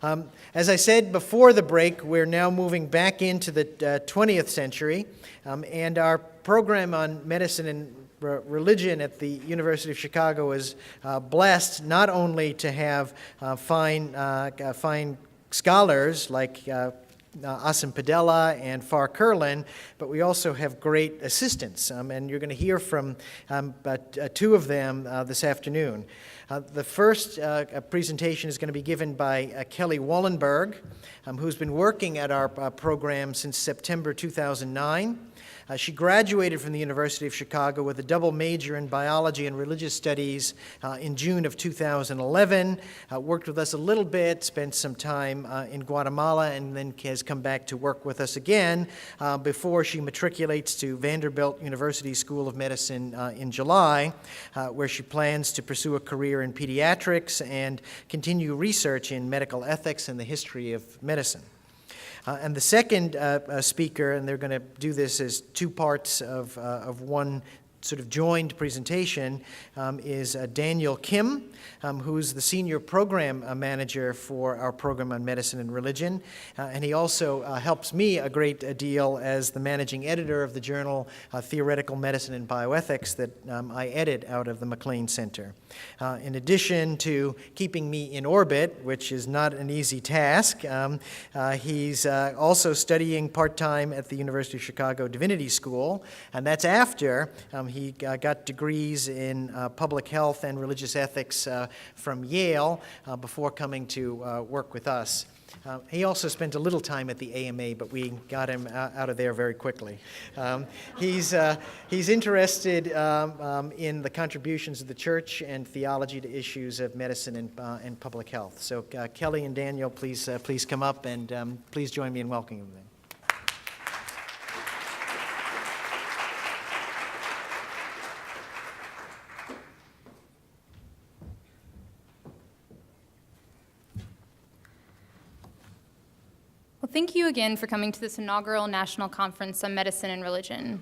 As I said before the break, we're now moving back into the 20th century, and our program on medicine and religion at the University of Chicago is blessed not only to have fine scholars like Asim Padella and Far Curlin, but we also have great assistants, and you're going to hear from two of them this afternoon. The first presentation is going to be given by Kelly Wallenberg, who's been working at our program since September 2009. She graduated from the University of Chicago with a double major in biology and religious studies in June of 2011, worked with us a little bit, spent some time in Guatemala, and then has come back to work with us again before she matriculates to Vanderbilt University School of Medicine in July, where she plans to pursue a career in pediatrics and continue research in medical ethics and the history of medicine. And the second speaker, and they're going to do this as two parts of one sort of joined presentation, is Daniel Kim, who's the senior program manager for our program on medicine and religion. And he also helps me a great deal as the managing editor of the journal Theoretical Medicine and Bioethics that I edit out of the McLean Center. In addition to keeping me in orbit, which is not an easy task, he's also studying part-time at the University of Chicago Divinity School, and that's after he got degrees in public health and religious ethics from Yale before coming to work with us. He also spent a little time at the AMA, but we got him out of there very quickly. He's interested in the contributions of the church and theology to issues of medicine and public health. So Kelly and Daniel, please come up, and please join me in welcoming them. Thank you again for coming to this inaugural National Conference on Medicine and Religion.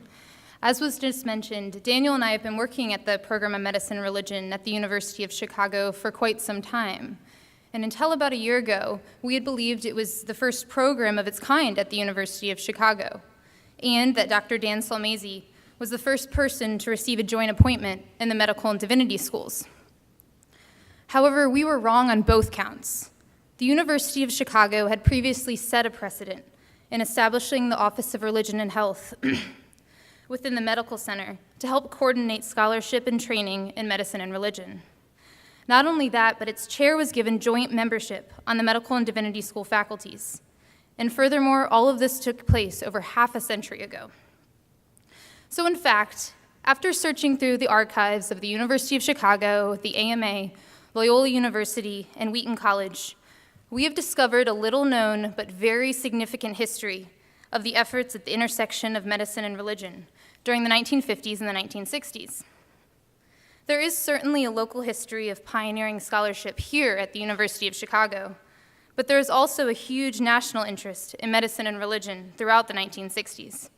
As was just mentioned, Daniel and I have been working at the program on medicine and religion at the University of Chicago for quite some time. And until about a year ago, we had believed it was the first program of its kind at the University of Chicago, and that Dr. Dan Salmasi was the first person to receive a joint appointment in the medical and divinity schools. However, we were wrong on both counts. The University of Chicago had previously set a precedent in establishing the Office of Religion and Health within the medical center to help coordinate scholarship and training in medicine and religion. Not only that, but its chair was given joint membership on the medical and divinity school faculties. And furthermore, all of this took place over half a century ago. So in fact, after searching through the archives of the University of Chicago, the AMA, Loyola University, and Wheaton College, we have discovered a little-known but very significant history of the efforts at the intersection of medicine and religion during the 1950s and the 1960s. There is certainly a local history of pioneering scholarship here at the University of Chicago, but there is also a huge national interest in medicine and religion throughout the 1960s.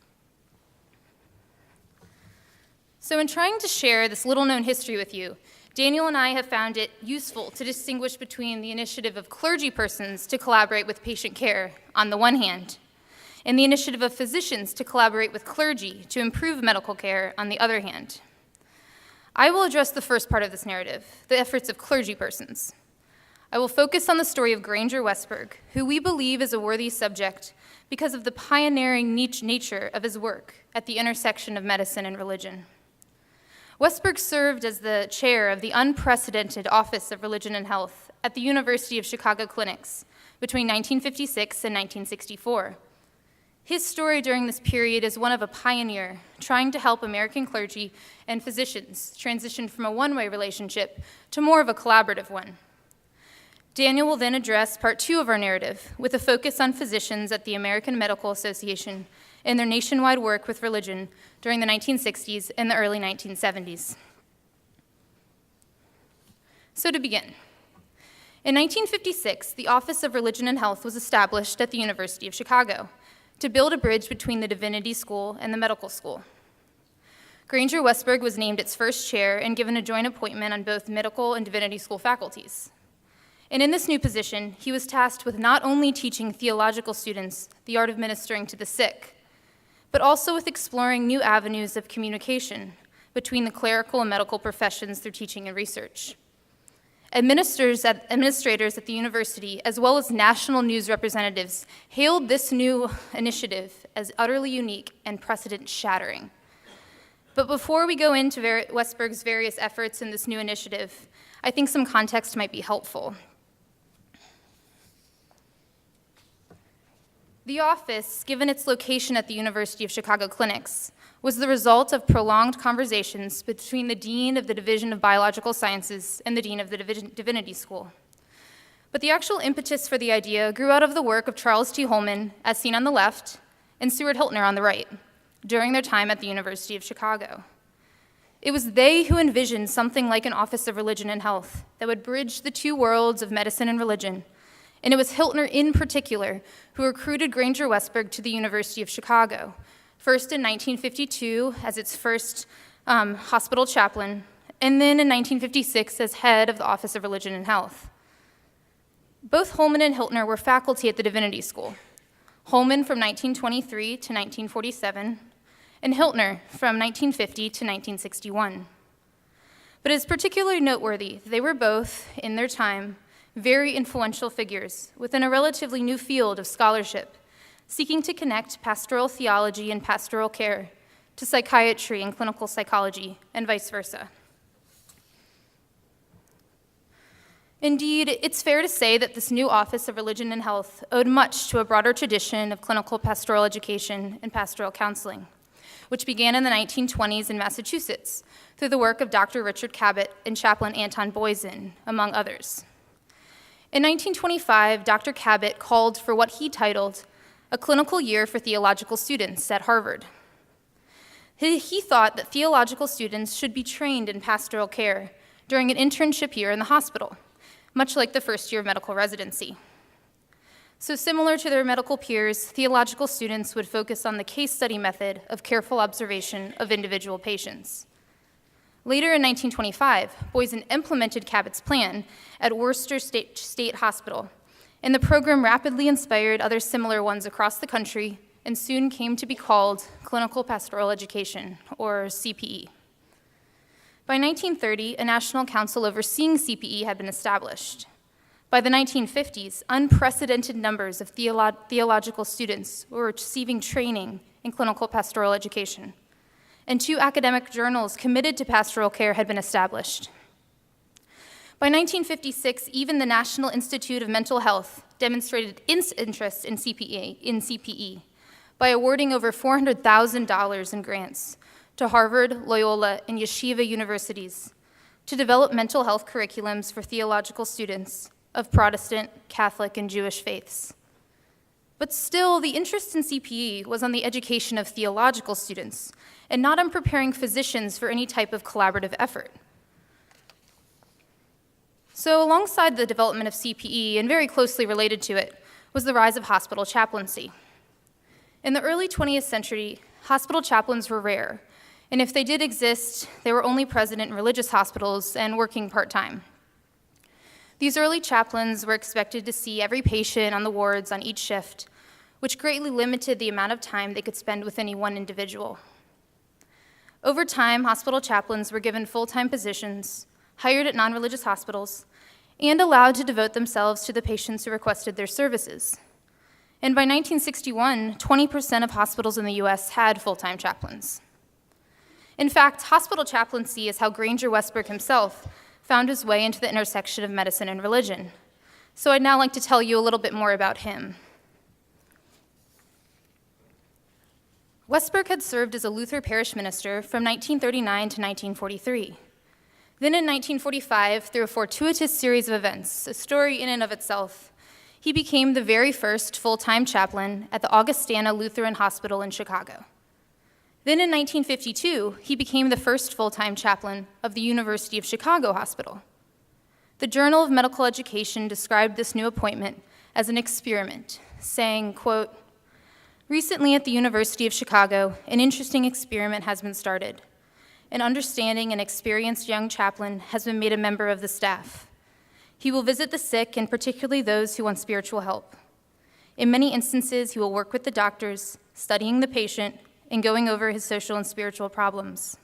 So in trying to share this little-known history with you, Daniel and I have found it useful to distinguish between the initiative of clergy persons to collaborate with patient care on the one hand, and the initiative of physicians to collaborate with clergy to improve medical care on the other hand. I will address the first part of this narrative, the efforts of clergy persons. I will focus on the story of Granger Westberg, who we believe is a worthy subject because of the pioneering niche nature of his work at the intersection of medicine and religion. Westberg served as the chair of the unprecedented Office of Religion and Health at the University of Chicago Clinics between 1956 and 1964. His story during this period is one of a pioneer trying to help American clergy and physicians transition from a one-way relationship to more of a collaborative one. Daniel will then address part two of our narrative with a focus on physicians at the American Medical Association and their nationwide work with religion during the 1960s and the early 1970s. So to begin, in 1956, the Office of Religion and Health was established at the University of Chicago to build a bridge between the divinity school and the medical school. Granger Westberg was named its first chair and given a joint appointment on both medical and divinity school faculties. And in this new position, he was tasked with not only teaching theological students the art of ministering to the sick, but also with exploring new avenues of communication between the clerical and medical professions through teaching and research. Administrators at the university, as well as national news representatives, hailed this new initiative as utterly unique and precedent-shattering. But before we go into Westberg's various efforts in this new initiative, I think some context might be helpful. The office, given its location at the University of Chicago Clinics, was the result of prolonged conversations between the dean of the Division of Biological Sciences and the dean of the Divinity School. But the actual impetus for the idea grew out of the work of Charles T. Holman, as seen on the left, and Seward Hiltner on the right, during their time at the University of Chicago. It was they who envisioned something like an Office of Religion and Health that would bridge the two worlds of medicine and religion. And it was Hiltner in particular who recruited Granger Westberg to the University of Chicago, first in 1952 as its first hospital chaplain, and then in 1956 as head of the Office of Religion and Health. Both Holman and Hiltner were faculty at the Divinity School, Holman from 1923 to 1947, and Hiltner from 1950 to 1961. But it is particularly noteworthy that they were both, in their time, very influential figures within a relatively new field of scholarship, seeking to connect pastoral theology and pastoral care to psychiatry and clinical psychology, and vice versa. Indeed, it's fair to say that this new Office of Religion and Health owed much to a broader tradition of clinical pastoral education and pastoral counseling, which began in the 1920s in Massachusetts through the work of Dr. Richard Cabot and Chaplain Anton Boysen, among others. In 1925, Dr. Cabot called for what he titled a clinical year for theological students at Harvard. He thought that theological students should be trained in pastoral care during an internship year in the hospital, much like the first year of medical residency. So similar to their medical peers, theological students would focus on the case study method of careful observation of individual patients. Later in 1925, Boysen implemented Cabot's plan at Worcester State Hospital, and the program rapidly inspired other similar ones across the country and soon came to be called Clinical Pastoral Education, or CPE. By 1930, a national council overseeing CPE had been established. By the 1950s, unprecedented numbers of theological students were receiving training in clinical pastoral education, and 2 academic journals committed to pastoral care had been established. By 1956, even the National Institute of Mental Health demonstrated its interest in CPE by awarding over $400,000 in grants to Harvard, Loyola, and Yeshiva universities to develop mental health curriculums for theological students of Protestant, Catholic, and Jewish faiths. But still, the interest in CPE was on the education of theological students and not on preparing physicians for any type of collaborative effort. So alongside the development of CPE, and very closely related to it, was the rise of hospital chaplaincy. In the early 20th century, hospital chaplains were rare, and if they did exist, they were only present in religious hospitals and working part-time. These early chaplains were expected to see every patient on the wards on each shift, which greatly limited the amount of time they could spend with any one individual. Over time, hospital chaplains were given full-time positions, hired at non-religious hospitals, and allowed to devote themselves to the patients who requested their services. And by 1961, 20% of hospitals in the US had full-time chaplains. In fact, hospital chaplaincy is how Granger Westberg himself found his way into the intersection of medicine and religion. So I'd now like to tell you a little bit more about him. Westberg had served as a Lutheran parish minister from 1939 to 1943. Then in 1945, through a fortuitous series of events, a story in and of itself, he became the very first full-time chaplain at the Augustana Lutheran Hospital in Chicago. Then in 1952, he became the first full-time chaplain of the University of Chicago Hospital. The Journal of Medical Education described this new appointment as an experiment, saying, quote, "Recently at the University of Chicago, an interesting experiment has been started. An understanding and experienced young chaplain has been made a member of the staff. He will visit the sick, and particularly those who want spiritual help. In many instances, he will work with the doctors, studying the patient, and going over his social and spiritual problems.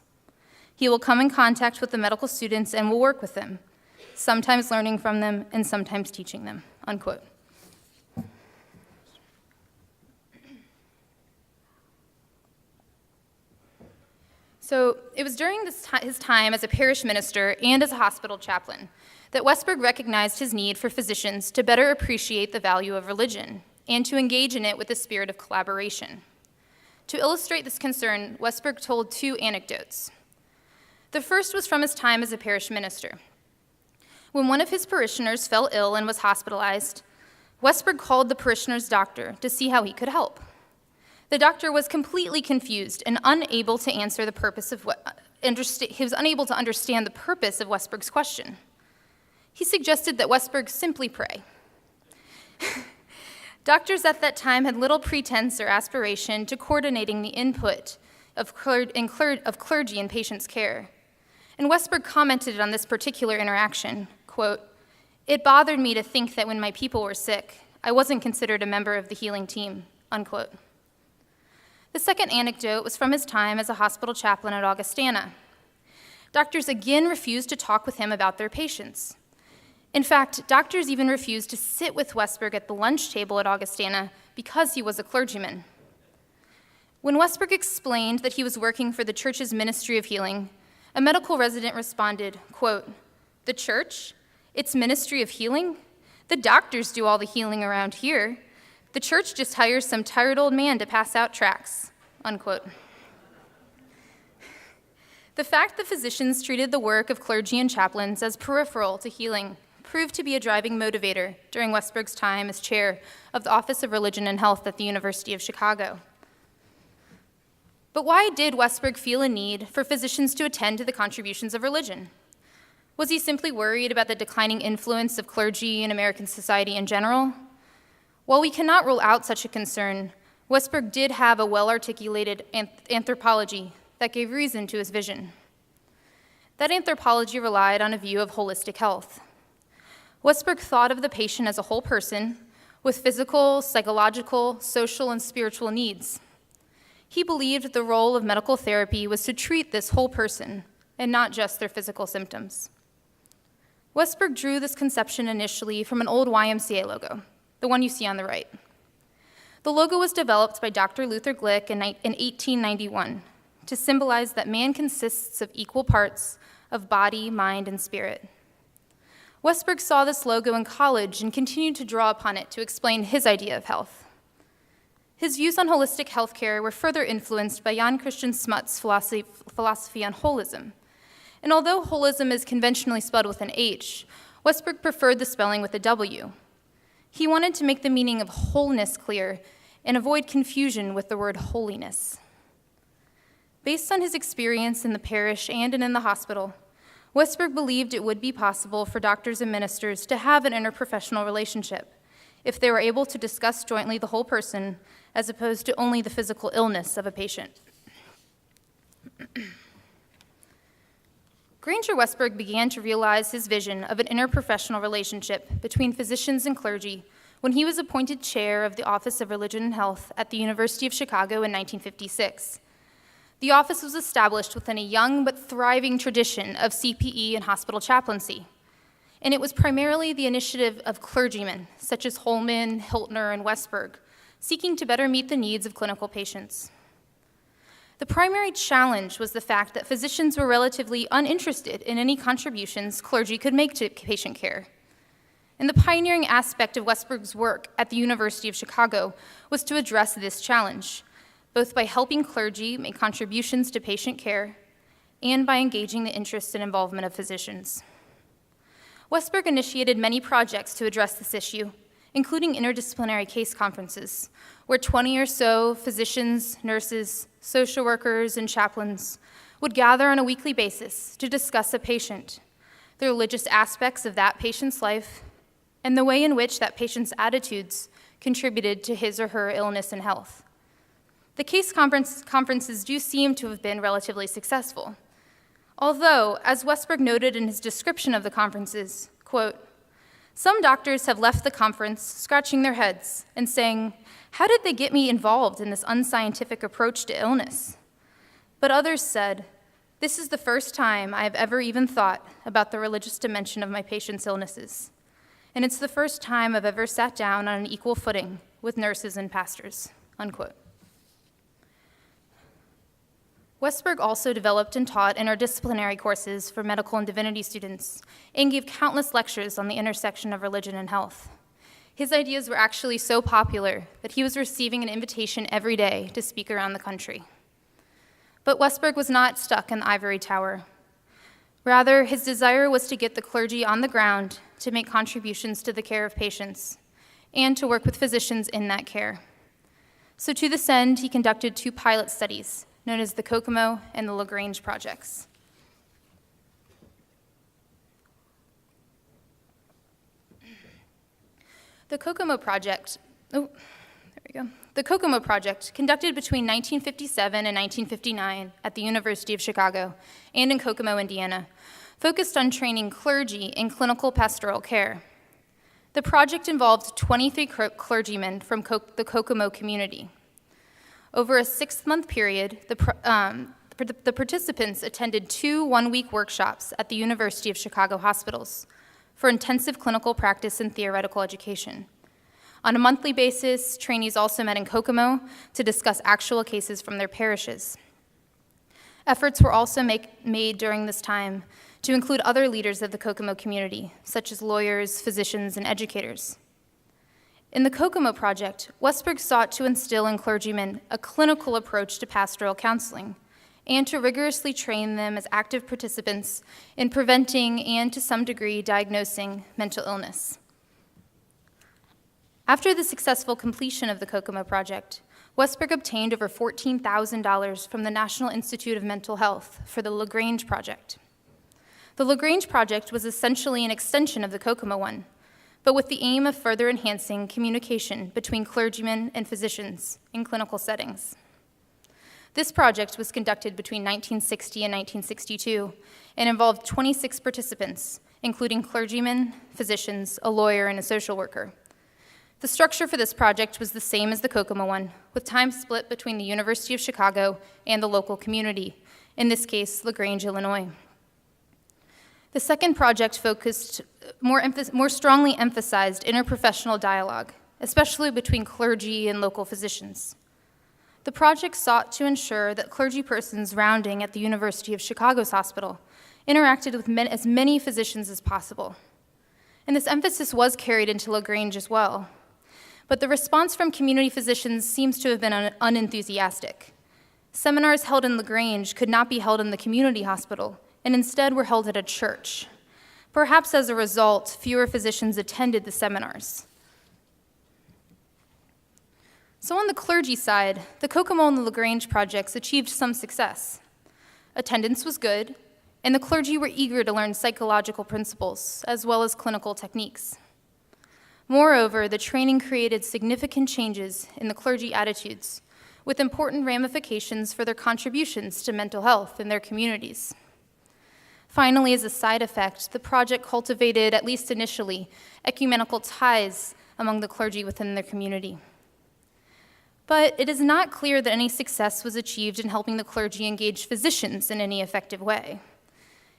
He will come in contact with the medical students and will work with them, sometimes learning from them and sometimes teaching them," unquote. So it was during his time as a parish minister and as a hospital chaplain that Westberg recognized his need for physicians to better appreciate the value of religion and to engage in it with a spirit of collaboration. To illustrate this concern, Westberg told two anecdotes. The first was from his time as a parish minister. When one of his parishioners fell ill and was hospitalized, Westberg called the parishioner's doctor to see how he could help. The doctor was completely confused and unable to answer the purpose of he was unable to understand the purpose of Westberg's question. He suggested that Westberg simply pray. Doctors at that time had little pretense or aspiration to coordinating the input of clergy in patients' care. And Westberg commented on this particular interaction, quote, "It bothered me to think that when my people were sick, I wasn't considered a member of the healing team," unquote. The second anecdote was from his time as a hospital chaplain at Augustana. Doctors again refused to talk with him about their patients. In fact, doctors even refused to sit with Westberg at the lunch table at Augustana because he was a clergyman. When Westberg explained that he was working for the church's ministry of healing, a medical resident responded, quote, "The church? Its ministry of healing? The doctors do all the healing around here. The church just hires some tired old man to pass out tracts," unquote. The fact that physicians treated the work of clergy and chaplains as peripheral to healing proved to be a driving motivator during Westberg's time as chair of the Office of Religion and Health at the University of Chicago. But why did Westberg feel a need for physicians to attend to the contributions of religion? Was he simply worried about the declining influence of clergy in American society in general? While we cannot rule out such a concern, Westberg did have a well-articulated anthropology that gave reason to his vision. That anthropology relied on a view of holistic health. Westberg thought of the patient as a whole person with physical, psychological, social, and spiritual needs. He believed the role of medical therapy was to treat this whole person and not just their physical symptoms. Westberg drew this conception initially from an old YMCA logo, the one you see on the right. The logo was developed by Dr. Luther Glick in 1891 to symbolize that man consists of equal parts of body, mind, and spirit. Westberg saw this logo in college and continued to draw upon it to explain his idea of health. His views on holistic healthcare were further influenced by Jan Christian Smut's philosophy on holism. And although holism is conventionally spelled with an H, Westberg preferred the spelling with a W. He wanted to make the meaning of wholeness clear and avoid confusion with the word holiness. Based on his experience in the parish and in the hospital, Westberg believed it would be possible for doctors and ministers to have an interprofessional relationship if they were able to discuss jointly the whole person as opposed to only the physical illness of a patient. Granger Westberg began to realize his vision of an interprofessional relationship between physicians and clergy when he was appointed chair of the Office of Religion and Health at the University of Chicago in 1956. The office was established within a young but thriving tradition of CPE and hospital chaplaincy, and it was primarily the initiative of clergymen, such as Holman, Hiltner, and Westberg, seeking to better meet the needs of clinical patients. The primary challenge was the fact that physicians were relatively uninterested in any contributions clergy could make to patient care. And the pioneering aspect of Westberg's work at the University of Chicago was to address this challenge, both by helping clergy make contributions to patient care and by engaging the interest and involvement of physicians. Westberg initiated many projects to address this issue, including interdisciplinary case conferences, where 20 or so physicians, nurses, social workers, and chaplains would gather on a weekly basis to discuss a patient, the religious aspects of that patient's life, and the way in which that patient's attitudes contributed to his or her illness and health. The case conferences do seem to have been relatively successful, although, as Westberg noted in his description of the conferences, quote, Some doctors have left the conference scratching their heads and saying, "How did they get me involved in this unscientific approach to illness?" But others said, "This is the first time I have ever even thought about the religious dimension of my patients' illnesses. And it's the first time I've ever sat down on an equal footing with nurses and pastors," unquote. Westberg also developed and taught interdisciplinary courses for medical and divinity students and gave countless lectures on the intersection of religion and health. His ideas were actually so popular that he was receiving an invitation every day to speak around the country. But Westberg was not stuck in the ivory tower. Rather, his desire was to get the clergy on the ground to make contributions to the care of patients and to work with physicians in that care. So to this end, he conducted 2 pilot studies, known as the Kokomo and the Granger projects. The Kokomo Project, The Kokomo Project, conducted between 1957 and 1959 at the University of Chicago and in Kokomo, Indiana, focused on training clergy in clinical pastoral care. The project involved 23 clergymen from the Kokomo community. Over a 6-month period, the participants attended 2 one-week workshops at the University of Chicago hospitals for intensive clinical practice and theoretical education. On a monthly basis, trainees also met in Kokomo to discuss actual cases from their parishes. Efforts were also made during this time to include other leaders of the Kokomo community, such as lawyers, physicians, and educators. In the Kokomo Project, Westberg sought to instill in clergymen a clinical approach to pastoral counseling and to rigorously train them as active participants in preventing and, to some degree, diagnosing mental illness. After the successful completion of the Kokomo Project, Westberg obtained over $14,000 from the National Institute of Mental Health for the Granger Project. The Granger Project was essentially an extension of the Kokomo one, but with the aim of further enhancing communication between clergymen and physicians in clinical settings. This project was conducted between 1960 and 1962 and involved 26 participants, including clergymen, physicians, a lawyer, and a social worker. The structure for this project was the same as the Kokomo one, with time split between the University of Chicago and the local community, in this case, LaGrange, Illinois. The second project focused more strongly emphasized interprofessional dialogue, especially between clergy and local physicians. The project sought to ensure that clergy persons rounding at the University of Chicago's hospital interacted with as many physicians as possible. And this emphasis was carried into LaGrange as well. But the response from community physicians seems to have been unenthusiastic. Seminars held in LaGrange could not be held in the community hospital, and instead were held at a church. Perhaps as a result, fewer physicians attended the seminars. So on the clergy side, the Kokomo and the LaGrange projects achieved some success. Attendance was good, and the clergy were eager to learn psychological principles as well as clinical techniques. Moreover, the training created significant changes in the clergy attitudes, with important ramifications for their contributions to mental health in their communities. Finally, as a side effect, the project cultivated, at least initially, ecumenical ties among the clergy within their community. But it is not clear that any success was achieved in helping the clergy engage physicians in any effective way.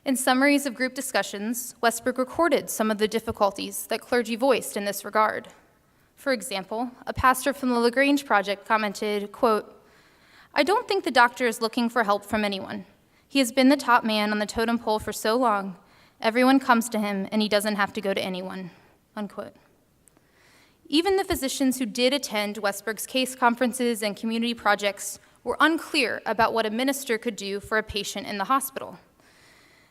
In summaries of group discussions, Westberg recorded some of the difficulties that clergy voiced in this regard. For example, a pastor from the LaGrange project commented, quote, "I don't think the doctor is looking for help from anyone. He has been the top man on the totem pole for so long, everyone comes to him and he doesn't have to go to anyone," unquote. Even the physicians who did attend Westberg's case conferences and community projects were unclear about what a minister could do for a patient in the hospital.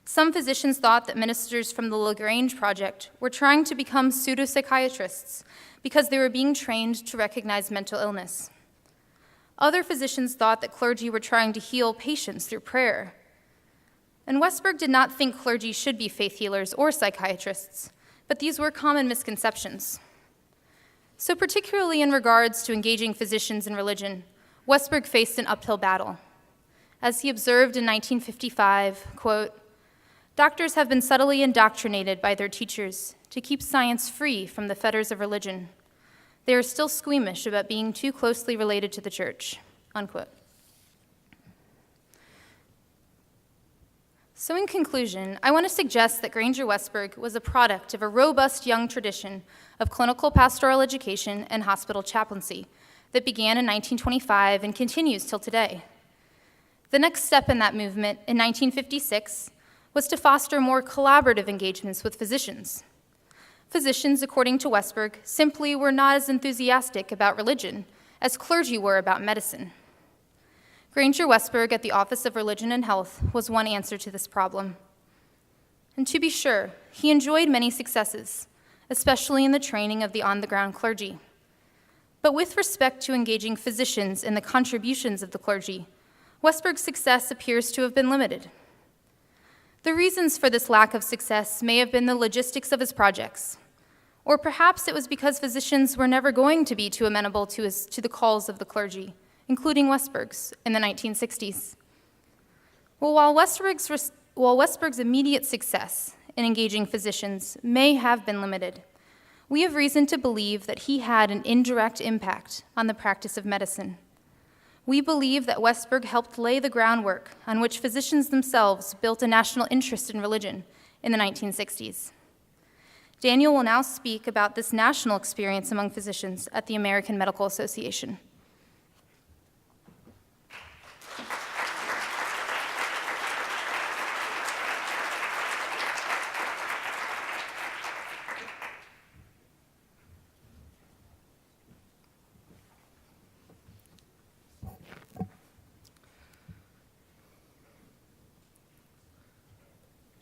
Some physicians thought that ministers from the LaGrange project were trying to become pseudo-psychiatrists because they were being trained to recognize mental illness. Other physicians thought that clergy were trying to heal patients through prayer. And Westberg did not think clergy should be faith healers or psychiatrists, but these were common misconceptions. So particularly in regards to engaging physicians in religion, Westberg faced an uphill battle. As he observed in 1955, quote, "Doctors have been subtly indoctrinated by their teachers to keep science free from the fetters of religion. They are still squeamish about being too closely related to the church," unquote. So in conclusion, I want to suggest that Granger Westberg was a product of a robust young tradition of clinical pastoral education and hospital chaplaincy that began in 1925 and continues till today. The next step in that movement in 1956 was to foster more collaborative engagements with physicians. Physicians, according to Westberg, simply were not as enthusiastic about religion as clergy were about medicine. Granger Westberg at the Office of Religion and Health was one answer to this problem. And to be sure, he enjoyed many successes, especially in the training of the on-the-ground clergy. But with respect to engaging physicians in the contributions of the clergy, Westberg's success appears to have been limited. The reasons for this lack of success may have been the logistics of his projects, or perhaps it was because physicians were never going to be too amenable to the calls of the clergy, including Westberg's in the 1960s. While Westberg's immediate success in engaging physicians may have been limited, we have reason to believe that he had an indirect impact on the practice of medicine. We believe that Westberg helped lay the groundwork on which physicians themselves built a national interest in religion in the 1960s. Daniel will now speak about this national experience among physicians at the American Medical Association.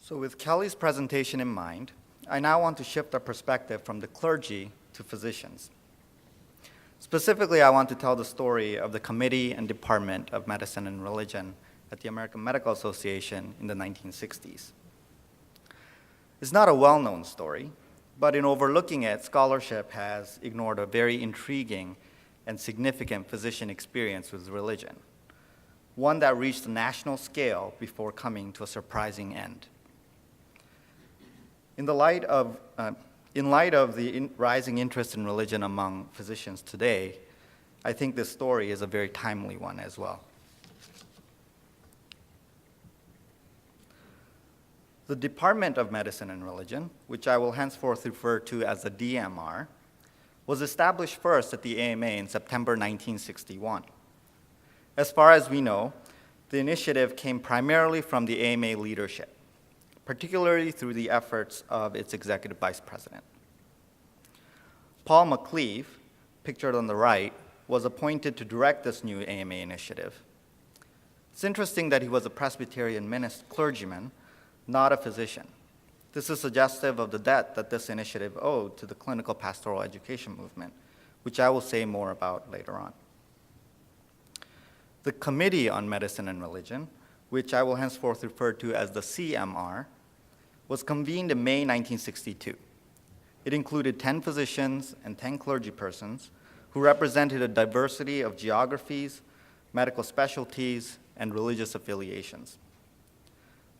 So with Kelly's presentation in mind, I now want to shift our perspective from the clergy to physicians. Specifically, I want to tell the story of the Committee and Department of Medicine and Religion at the American Medical Association in the 1960s. It's not a well-known story, but in overlooking it, scholarship has ignored a very intriguing and significant physician experience with religion, one that reached a national scale before coming to a surprising end. In light of the rising interest in religion among physicians today, I think this story is a very timely one as well. The Department of Medicine and Religion, which I will henceforth refer to as the DMR, was established first at the AMA in September 1961. As far as we know, the initiative came primarily from the AMA leadership, particularly through the efforts of its executive vice president. Paul McLeave, pictured on the right, was appointed to direct this new AMA initiative. It's interesting that he was a Presbyterian clergyman, not a physician. This is suggestive of the debt that this initiative owed to the clinical pastoral education movement, which I will say more about later on. The Committee on Medicine and Religion, which I will henceforth refer to as the CMR, was convened in May 1962. It included 10 physicians and 10 clergy persons who represented a diversity of geographies, medical specialties, and religious affiliations.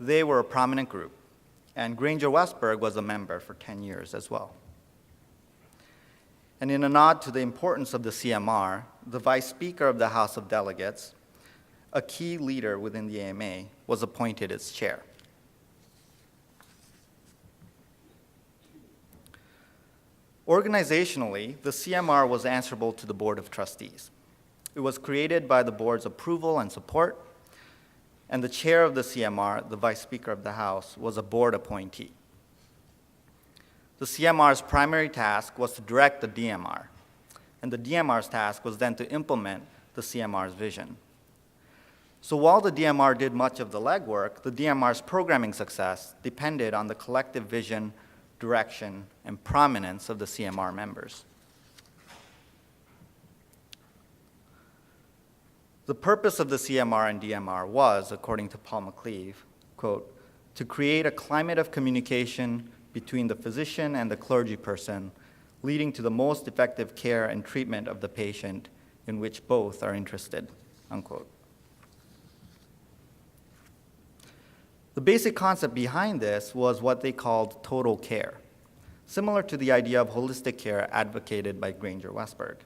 They were a prominent group, and Granger Westberg was a member for 10 years as well. And in a nod to the importance of the CMR, the Vice Speaker of the House of Delegates, a key leader within the AMA, was appointed as chair. Organizationally, the CMR was answerable to the Board of Trustees. It was created by the board's approval and support, and the chair of the CMR, the Vice Speaker of the House, was a board appointee. The CMR's primary task was to direct the DMR, and the DMR's task was then to implement the CMR's vision. So while the DMR did much of the legwork, the DMR's programming success depended on the collective vision, direction, and prominence of the CMR members. The purpose of the CMR and DMR was, according to Paul McLeave, quote, to create a climate of communication between the physician and the clergy person, leading to the most effective care and treatment of the patient in which both are interested, unquote. The basic concept behind this was what they called total care. similar to the idea of holistic care advocated by Granger Westberg.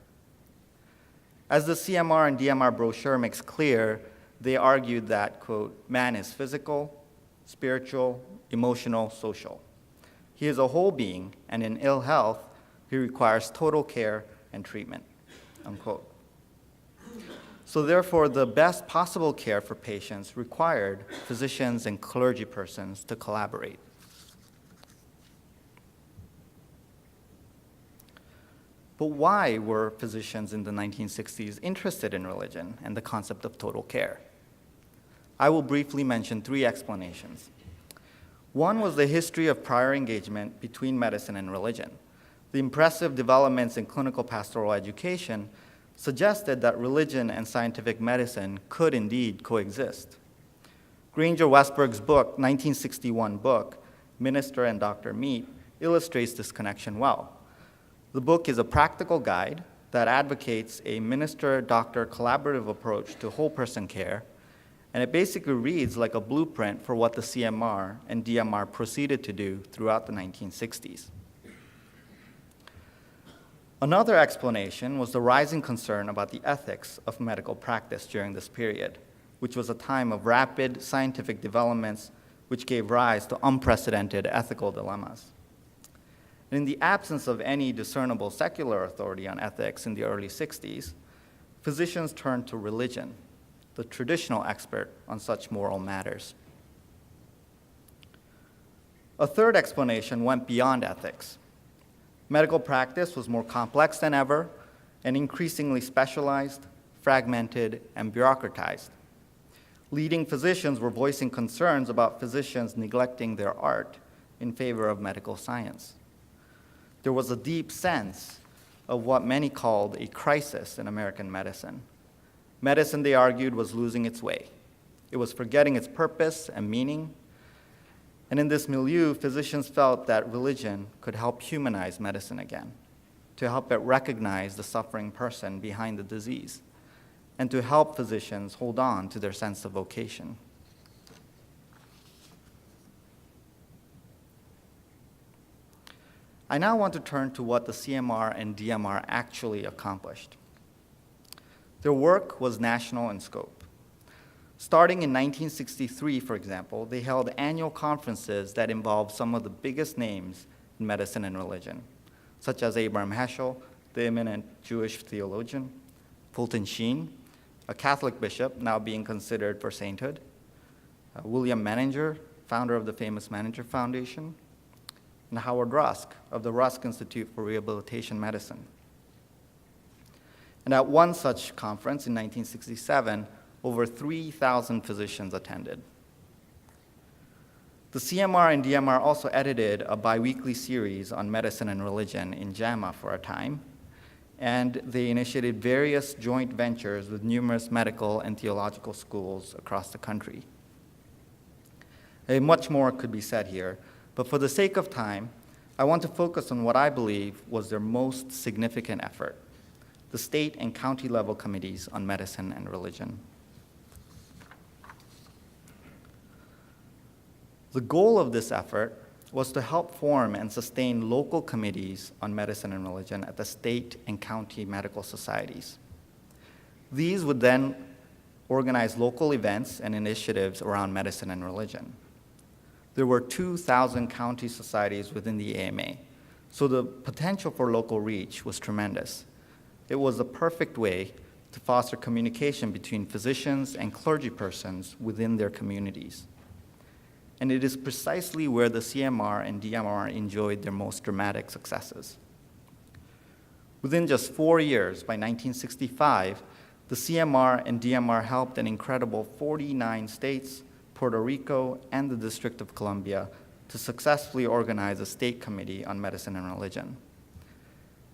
As the CMR and DMR brochure makes clear, they argued that, quote, man is physical, spiritual, emotional, social. He is a whole being, and in ill health, he requires total care and treatment, unquote. So therefore, the best possible care for patients required physicians and clergy persons to collaborate. But why were physicians in the 1960s interested in religion and the concept of total care? I will briefly mention three explanations. One was the history of prior engagement between medicine and religion. The impressive developments in clinical pastoral education suggested that religion and scientific medicine could indeed coexist. Granger Westberg's book, 1961 book, Minister and Doctor Meet, illustrates this connection well. The book is a practical guide that advocates a minister-doctor collaborative approach to whole-person care, and it basically reads like a blueprint for what the CMR and DMR proceeded to do throughout the 1960s. Another explanation was the rising concern about the ethics of medical practice during this period, which was a time of rapid scientific developments which gave rise to unprecedented ethical dilemmas. In the absence of any discernible secular authority on ethics in the early 60s, physicians turned to religion, the traditional expert on such moral matters. A third explanation went beyond ethics. Medical practice was more complex than ever and increasingly specialized, fragmented, and bureaucratized. Leading physicians were voicing concerns about physicians neglecting their art in favor of medical science. There was a deep sense of what many called a crisis in American medicine. Medicine, they argued, was losing its way. It was forgetting its purpose and meaning. And in this milieu, physicians felt that religion could help humanize medicine again, to help it recognize the suffering person behind the disease, and to help physicians hold on to their sense of vocation. I now want to turn to what the CMR and DMR actually accomplished. Their work was national in scope. Starting in 1963, for example, they held annual conferences that involved some of the biggest names in medicine and religion, such as Abraham Heschel, the eminent Jewish theologian, Fulton Sheen, a Catholic bishop now being considered for sainthood, William Menninger, founder of the famous Menninger Foundation, and Howard Rusk of the Rusk Institute for Rehabilitation Medicine. And at one such conference in 1967, over 3,000 physicians attended. The CMR and DMR also edited a biweekly series on medicine and religion in JAMA for a time, and they initiated various joint ventures with numerous medical and theological schools across the country. Much more could be said here, but for the sake of time, I want to focus on what I believe was their most significant effort, the state and county level committees on medicine and religion. The goal of this effort was to help form and sustain local committees on medicine and religion at the state and county medical societies. These would then organize local events and initiatives around medicine and religion. There were 2,000 county societies within the AMA, so the potential for local reach was tremendous. It was the perfect way to foster communication between physicians and clergy persons within their communities. And it is precisely where the CMR and DMR enjoyed their most dramatic successes. Within just 4 years, by 1965, the CMR and DMR helped an incredible 49 states, Puerto Rico, and the District of Columbia to successfully organize a state committee on medicine and religion.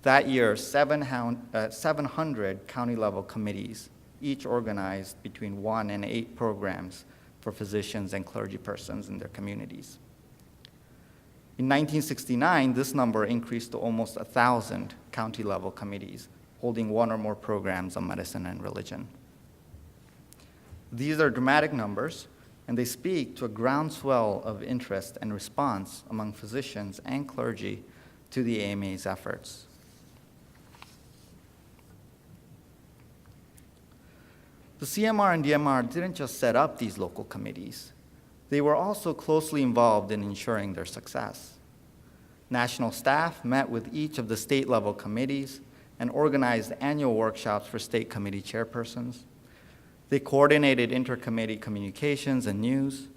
That year, 700 county-level committees, each organized between 1 and 8 programs for physicians and clergy persons in their communities. In 1969, this number increased to almost 1,000 county-level committees holding 1 or more programs on medicine and religion. These are dramatic numbers, and they speak to a groundswell of interest and response among physicians and clergy to the AMA's efforts. The CMR and DMR didn't just set up these local committees. They were also closely involved in ensuring their success. National staff met with each of the state-level committees and organized annual workshops for state committee chairpersons. They coordinated intercommittee communications and news,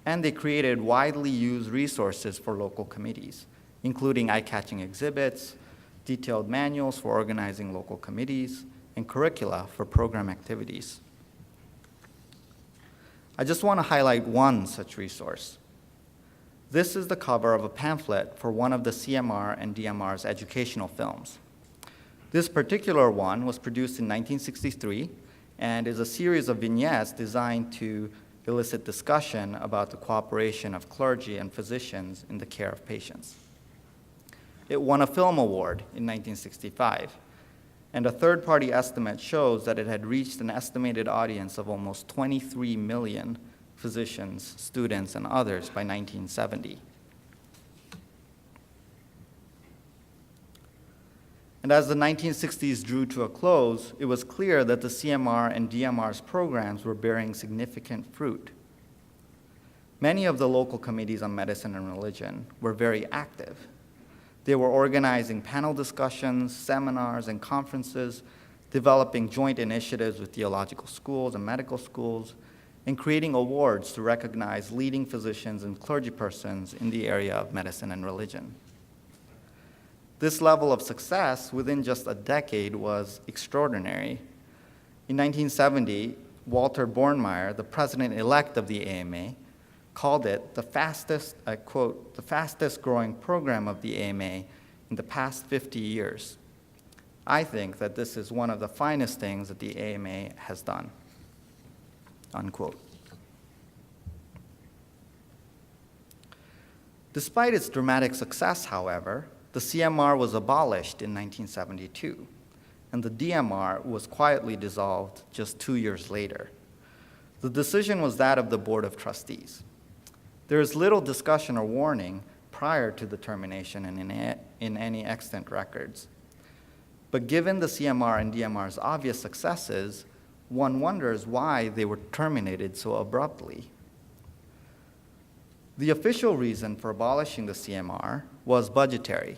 and they created widely used resources for local committees, including eye-catching exhibits, detailed manuals for organizing local committees, and curricula for program activities. I just want to highlight one such resource. This is the cover of a pamphlet for one of the CMR and DMR's educational films. This particular one was produced in 1963 and is a series of vignettes designed to elicit discussion about the cooperation of clergy and physicians in the care of patients. It won a film award in 1965, and a third-party estimate shows that it had reached an estimated audience of almost 23 million physicians, students, and others by 1970. And as the 1960s drew to a close, it was clear that the CMR and DMR's programs were bearing significant fruit. Many of the local committees on medicine and religion were very active. They were organizing panel discussions, seminars, and conferences, developing joint initiatives with theological schools and medical schools, and creating awards to recognize leading physicians and clergypersons in the area of medicine and religion. This level of success within just a decade was extraordinary. In 1970, Walter Bornmeyer, the president-elect of the AMA, called it the fastest, I quote, the fastest growing program of the AMA in the past 50 years. I think that this is one of the finest things that the AMA has done, unquote. Despite its dramatic success, however, the CMR was abolished in 1972, and the DMR was quietly dissolved just 2 years later. The decision was that of the Board of Trustees. There is little discussion or warning prior to the termination in any extant records. But given the CMR and DMR's obvious successes, one wonders why they were terminated so abruptly. The official reason for abolishing the CMR was budgetary.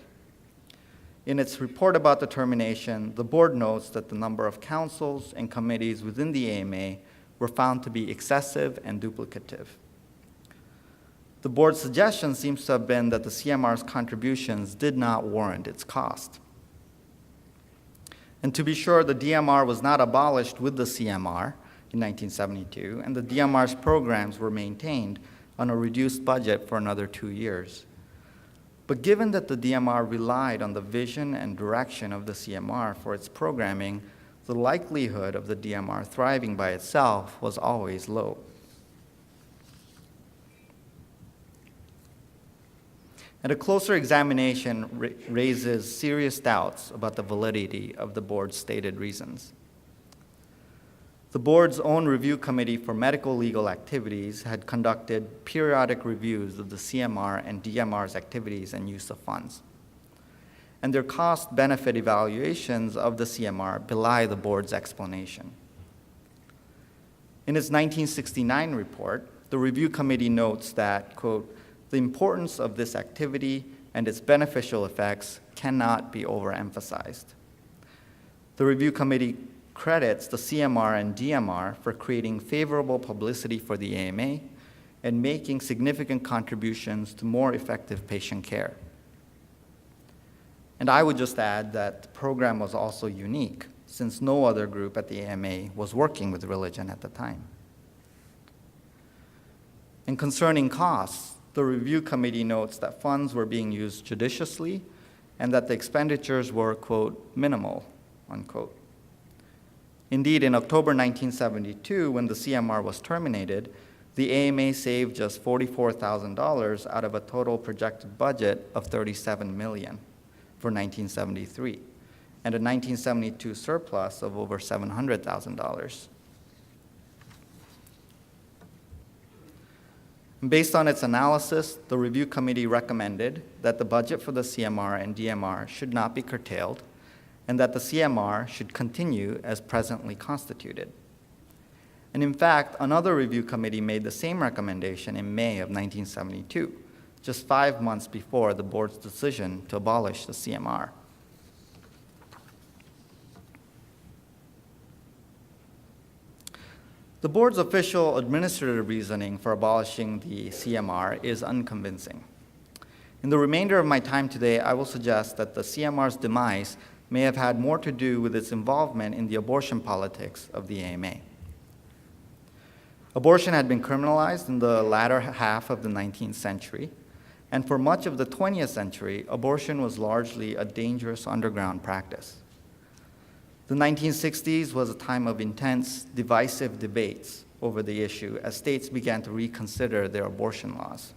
In its report about the termination, the board notes that the number of councils and committees within the AMA were found to be excessive and duplicative. The board's suggestion seems to have been that the CMR's contributions did not warrant its cost. And to be sure, the DMR was not abolished with the CMR in 1972, and the DMR's programs were maintained on a reduced budget for another 2 years. But given that the DMR relied on the vision and direction of the CMR for its programming, the likelihood of the DMR thriving by itself was always low. And a closer examination raises serious doubts about the validity of the board's stated reasons. The board's own review committee for medical legal activities had conducted periodic reviews of the CMR and DMR's activities and use of funds. And their cost-benefit evaluations of the CMR belie the board's explanation. In its 1969 report, the review committee notes that, quote, the importance of this activity and its beneficial effects cannot be overemphasized. The review committee credits the CMR and DMR for creating favorable publicity for the AMA and making significant contributions to more effective patient care. And I would just add that the program was also unique, since no other group at the AMA was working with religion at the time. And concerning costs, the review committee notes that funds were being used judiciously and that the expenditures were, quote, minimal, unquote. Indeed, in October 1972, when the CMR was terminated, the AMA saved just $44,000 out of a total projected budget of $37 million for 1973, and a 1972 surplus of over $700,000. Based on its analysis, the review committee recommended that the budget for the CMR and DMR should not be curtailed, and that the CMR should continue as presently constituted. And in fact, another review committee made the same recommendation in May of 1972, just 5 months before the board's decision to abolish the CMR. The board's official administrative reasoning for abolishing the CMR is unconvincing. In the remainder of my time today, I will suggest that the CMR's demise may have had more to do with its involvement in the abortion politics of the AMA. Abortion had been criminalized in the latter half of the 19th century, and for much of the 20th century, abortion was largely a dangerous underground practice. The 1960s was a time of intense, divisive debates over the issue as states began to reconsider their abortion laws.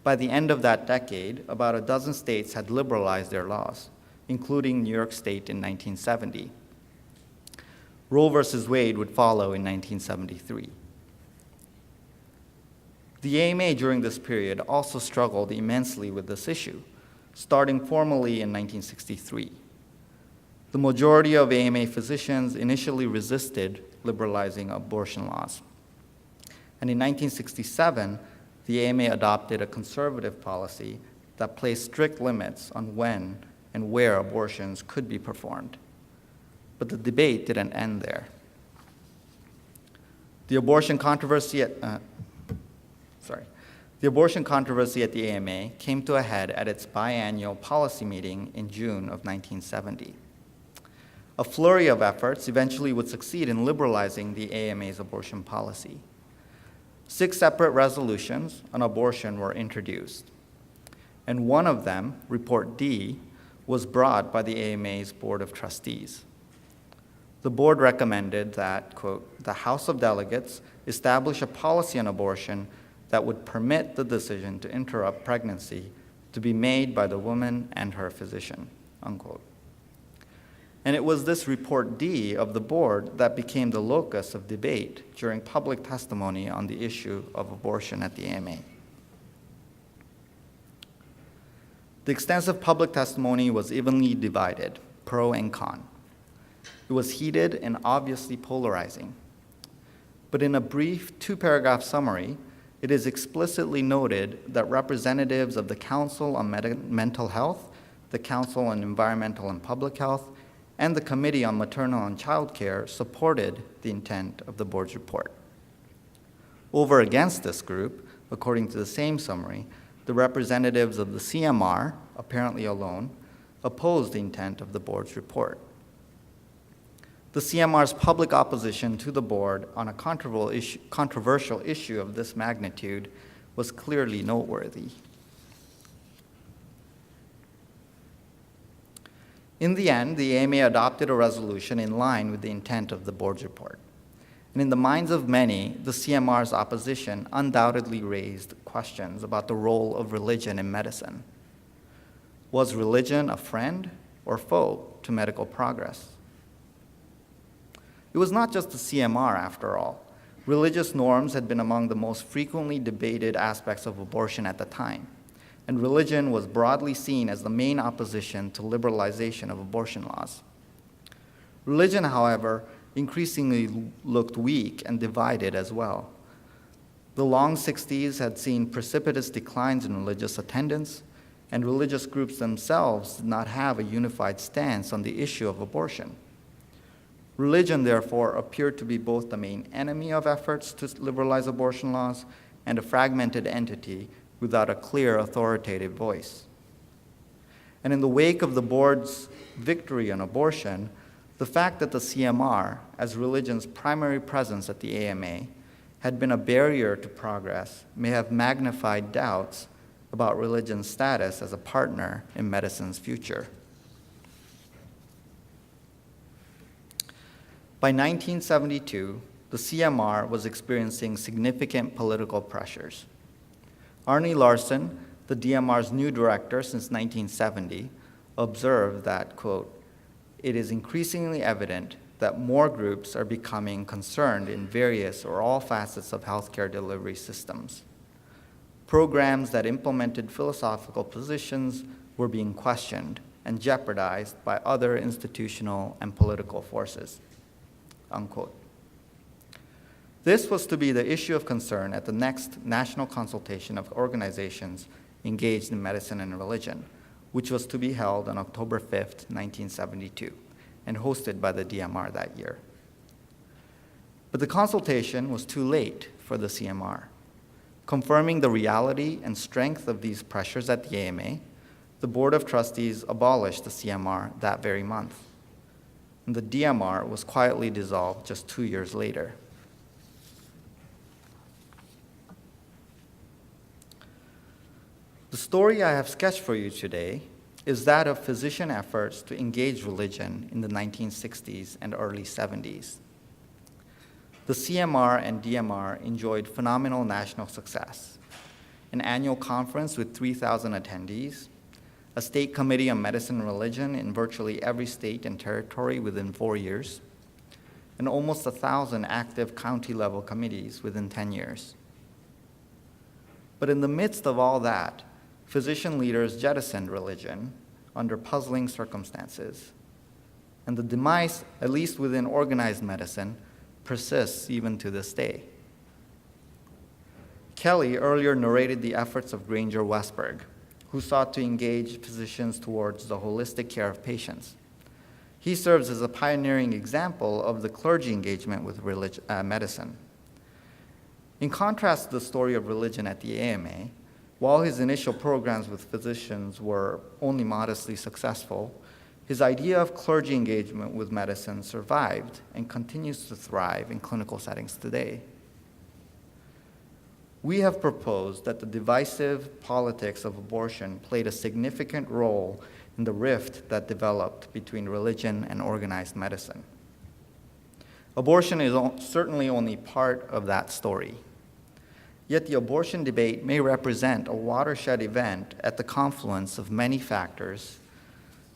By the end of that decade, about a dozen states had liberalized their laws, including New York State in 1970. Roe versus Wade would follow in 1973. The AMA during this period also struggled immensely with this issue, starting formally in 1963. The majority of AMA physicians initially resisted liberalizing abortion laws. And in 1967, the AMA adopted a conservative policy that placed strict limits on when and where abortions could be performed. But the debate didn't end there. The abortion controversy at the AMA came to a head at its biannual policy meeting in June of 1970. A flurry of efforts eventually would succeed in liberalizing the AMA's abortion policy. 6 separate resolutions on abortion were introduced, and one of them, Report D, was brought by the AMA's Board of Trustees. The board recommended that, quote, the House of Delegates establish a policy on abortion that would permit the decision to interrupt pregnancy to be made by the woman and her physician, unquote. And it was this Report D of the board that became the locus of debate during public testimony on the issue of abortion at the AMA. The extensive public testimony was evenly divided, pro and con. It was heated and obviously polarizing. But in a brief 2-paragraph summary, it is explicitly noted that representatives of the Council on Mental Health, the Council on Environmental and Public Health, and the Committee on Maternal and Child Care supported the intent of the board's report. Over against this group, according to the same summary, the representatives of the CMR, apparently alone, opposed the intent of the board's report. The CMR's public opposition to the board on a controversial issue of this magnitude was clearly noteworthy. In the end, the AMA adopted a resolution in line with the intent of the board's report. And in the minds of many, the CMR's opposition undoubtedly raised questions about the role of religion in medicine. Was religion a friend or foe to medical progress? It was not just the CMR, after all. Religious norms had been among the most frequently debated aspects of abortion at the time, and religion was broadly seen as the main opposition to liberalization of abortion laws. Religion, however, increasingly looked weak and divided as well. The long 60s had seen precipitous declines in religious attendance, and religious groups themselves did not have a unified stance on the issue of abortion. Religion, therefore, appeared to be both the main enemy of efforts to liberalize abortion laws and a fragmented entity without a clear authoritative voice. And in the wake of the board's victory on abortion, the fact that the CMR, as religion's primary presence at the AMA, had been a barrier to progress may have magnified doubts about religion's status as a partner in medicine's future. By 1972, the CMR was experiencing significant political pressures. Arne Larsen, the DMR's new director since 1970, observed that, quote, it is increasingly evident that more groups are becoming concerned in various or all facets of healthcare delivery systems. programs that implemented philosophical positions were being questioned and jeopardized by other institutional and political forces, unquote. This was to be the issue of concern at the next national consultation of organizations engaged in medicine and religion, which was to be held on October 5th, 1972, and hosted by the DMR that year. But the consultation was too late for the CMR. Confirming the reality and strength of these pressures at the AMA, the Board of Trustees abolished the CMR that very month. And the DMR was quietly dissolved just 2 years later. The story I have sketched for you today is that of physician efforts to engage religion in the 1960s and early 70s. The CMR and DMR enjoyed phenomenal national success: an annual conference with 3,000 attendees, a state committee on medicine and religion in virtually every state and territory within 4 years, and almost 1,000 active county-level committees within 10 years. But in the midst of all that, physician leaders jettisoned religion under puzzling circumstances, and the demise, at least within organized medicine, persists even to this day. Kelly earlier narrated the efforts of Granger Westberg, who sought to engage physicians towards the holistic care of patients. He serves as a pioneering example of the clergy engagement with medicine. In contrast to the story of religion at the AMA, while his initial programs with physicians were only modestly successful, his idea of clergy engagement with medicine survived and continues to thrive in clinical settings today. We have proposed that the divisive politics of abortion played a significant role in the rift that developed between religion and organized medicine. Abortion is certainly only part of that story. Yet the abortion debate may represent a watershed event at the confluence of many factors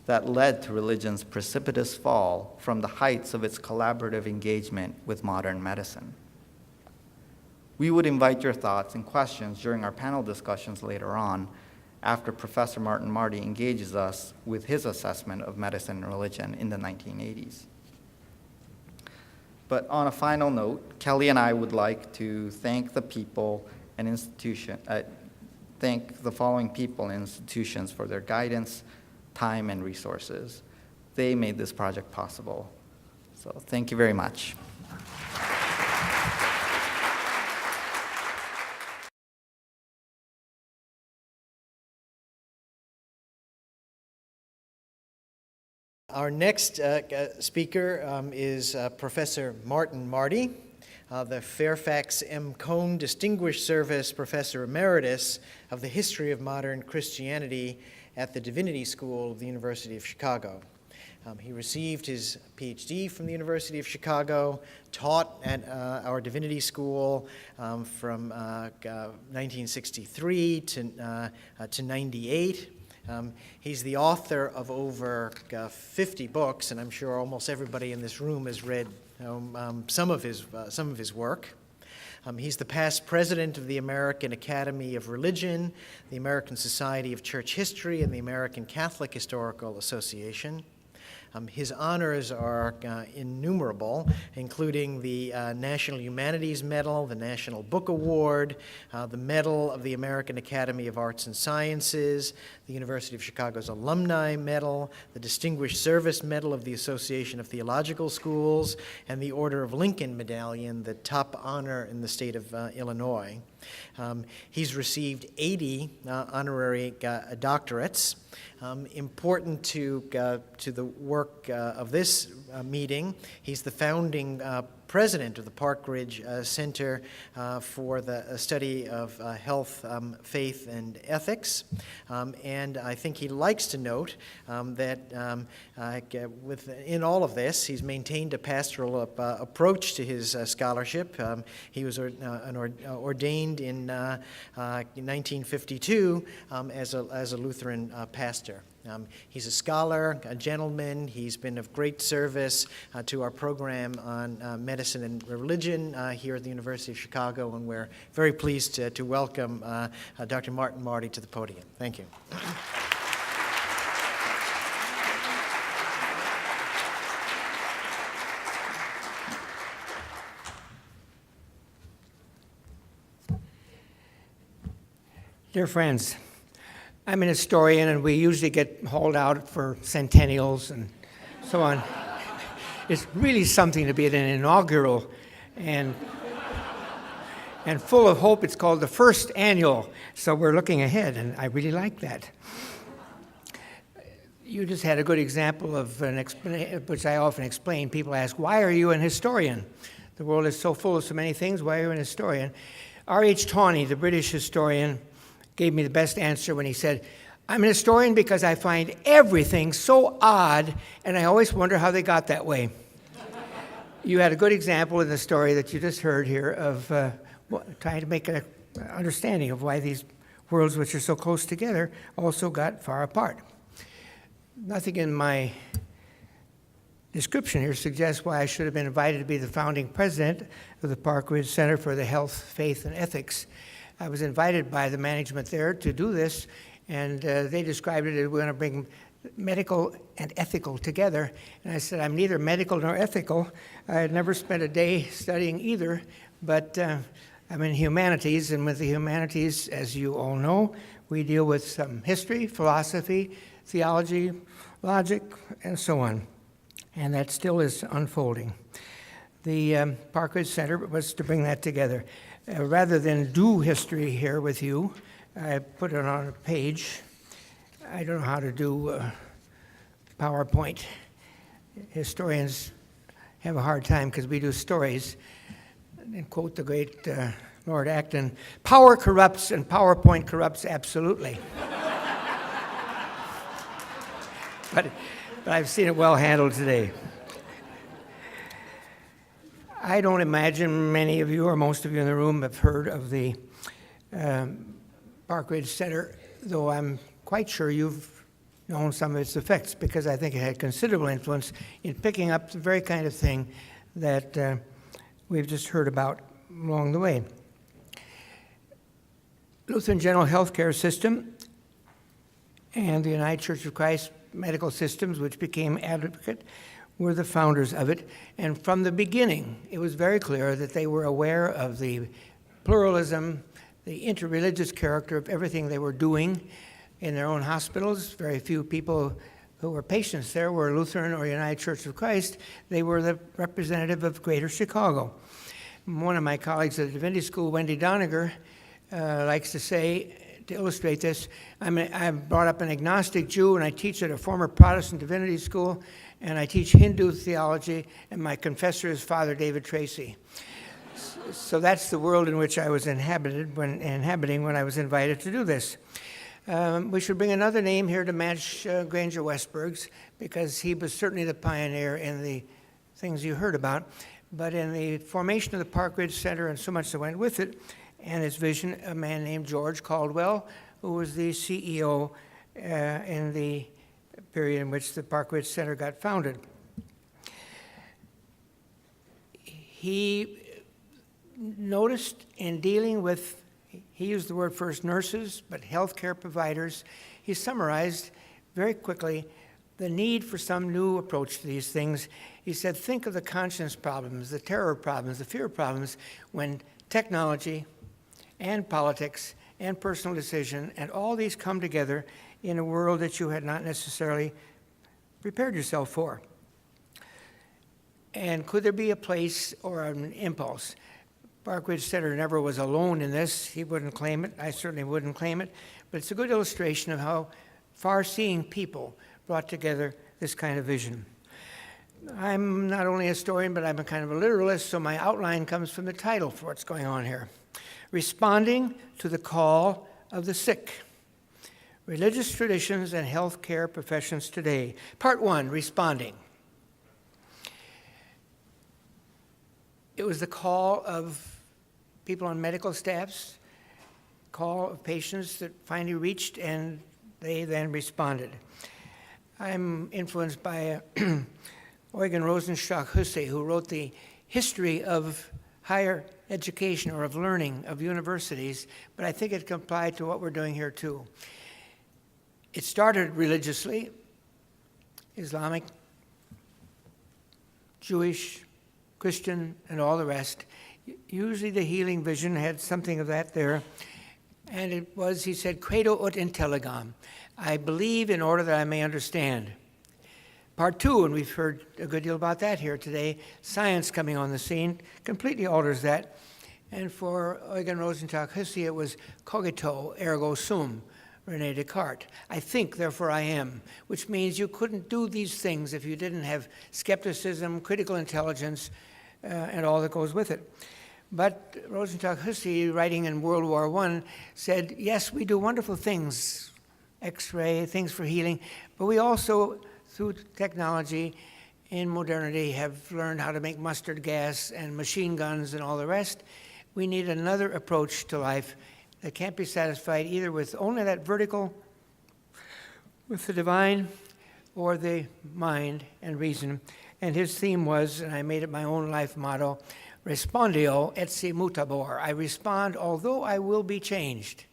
that led to religion's precipitous fall from the heights of its collaborative engagement with modern medicine. We would invite your thoughts and questions during our panel discussions later on, after Professor Martin Marty engages us with his assessment of medicine and religion in the 1980s. But on a final note, Kelly and I would like to thank the people and thank the following people and institutions for their guidance, time, and resources. They made this project possible. So thank you very much. Our next speaker is Professor Martin Marty, the Fairfax M. Cone Distinguished Service Professor Emeritus of the History of Modern Christianity at the Divinity School of the University of Chicago. He received his PhD from the University of Chicago, taught at our Divinity School from 1963 to 98. He's the author of over 50 books, and I'm sure almost everybody in this room has read some of his work. He's the past president of the American Academy of Religion, the American Society of Church History, and the American Catholic Historical Association. His honors are innumerable, including the National Humanities Medal, the National Book Award, the Medal of the American Academy of Arts and Sciences, the University of Chicago's Alumni Medal, the Distinguished Service Medal of the Association of Theological Schools, and the Order of Lincoln Medallion, the top honor in the state of Illinois. He's received 80 honorary doctorates. Important to the work of this meeting, he's the founding president of the Park Ridge Center for the study of health, faith, and ethics. And I think he likes to note that in all of this, he's maintained a pastoral approach to his scholarship. He was ordained in 1952 as a Lutheran pastor. He's a scholar, a gentleman. He's been of great service to our program on medicine and religion here at the University of Chicago, and we're very pleased to welcome Dr. Martin Marty to the podium. Thank you. Dear friends, I'm an historian, and we usually get hauled out for centennials and so on. It's really something to be at an inaugural and full of hope. It's called the first annual, so we're looking ahead, and I really like that. You just had a good example of an explanation, which I often explain. People ask, why are you an historian? The world is so full of so many things. Why are you an historian? R.H. Tawney, the British historian, gave me the best answer when he said, I'm an historian because I find everything so odd, and I always wonder how they got that way. You had a good example in the story that you just heard here of trying to make an understanding of why these worlds, which are so close together, also got far apart. Nothing in my description here suggests why I should have been invited to be the founding president of the Park Ridge Center for the Health, Faith, and Ethics. I was invited by the management there to do this, and they described it as we're going to bring medical and ethical together. And I said, I'm neither medical nor ethical. I had never spent a day studying either, but I'm in humanities, and with the humanities, as you all know, we deal with some history, philosophy, theology, logic, and so on. And that still is unfolding. The Park Ridge Center was to bring that together. Rather than do history here with you, I put it on a page. I don't know how to do PowerPoint. Historians have a hard time because we do stories. And quote the great Lord Acton, power corrupts and PowerPoint corrupts absolutely. but I've seen it well handled today. I don't imagine many of you or most of you in the room have heard of the Park Ridge Center, though I'm quite sure you've known some of its effects because I think it had considerable influence in picking up the very kind of thing that we've just heard about along the way. Lutheran General Healthcare System and the United Church of Christ medical systems, which became Advocate, were the founders of it, and from the beginning, it was very clear that they were aware of the pluralism, the interreligious character of everything they were doing in their own hospitals. Very few people who were patients there were Lutheran or United Church of Christ. They were the representative of Greater Chicago. One of my colleagues at the Divinity School, Wendy Doniger, likes to say, to illustrate this, I'm brought up an agnostic Jew, and I teach at a former Protestant divinity school, and I teach Hindu theology, and my confessor is Father David Tracy. So that's the world in which I was inhabiting when I was invited to do this. We should bring another name here to match Granger Westberg's, because he was certainly the pioneer in the things you heard about, but in the formation of the Park Ridge Center and so much that went with it, and its vision, a man named George Caldwell, who was the CEO in the period in which the Park Ridge Center got founded. He noticed in dealing with, he used the word first nurses, but healthcare providers, he summarized very quickly the need for some new approach to these things. He said, think of the conscience problems, the terror problems, the fear problems, when technology and politics and personal decision and all these come together in a world that you had not necessarily prepared yourself for. And could there be a place or an impulse? Park Ridge Center never was alone in this. He wouldn't claim it. I certainly wouldn't claim it. But it's a good illustration of how far-seeing people brought together this kind of vision. I'm not only a historian, but I'm a kind of a literalist, so my outline comes from the title for what's going on here. Responding to the call of the sick. Religious traditions and healthcare professions today. Part 1, responding. It was the call of people on medical staffs, call of patients that finally reached, and they then responded. I'm influenced by Eugen Rosenstock Hussey, who wrote the history of higher education or of learning of universities, but I think it can apply to what we're doing here too. It started religiously, Islamic, Jewish, Christian, and all the rest. Usually the healing vision had something of that there. And it was, he said, credo ut intelligam. I believe in order that I may understand. Part two, and we've heard a good deal about that here today, science coming on the scene completely alters that. And for Eugen Rosenstock Hussey, it was cogito ergo sum, René Descartes. I think, therefore I am, which means you couldn't do these things if you didn't have skepticism, critical intelligence, and all that goes with it. But Rosenstock Hussey, writing in World War I, said, yes, we do wonderful things, X-ray, things for healing, but we also, through technology in modernity, have learned how to make mustard gas and machine guns and all the rest. We need another approach to life that can't be satisfied either with only that vertical, with the divine, or the mind and reason. And his theme was, and I made it my own life motto, respondio et si mutabor. I respond, although I will be changed.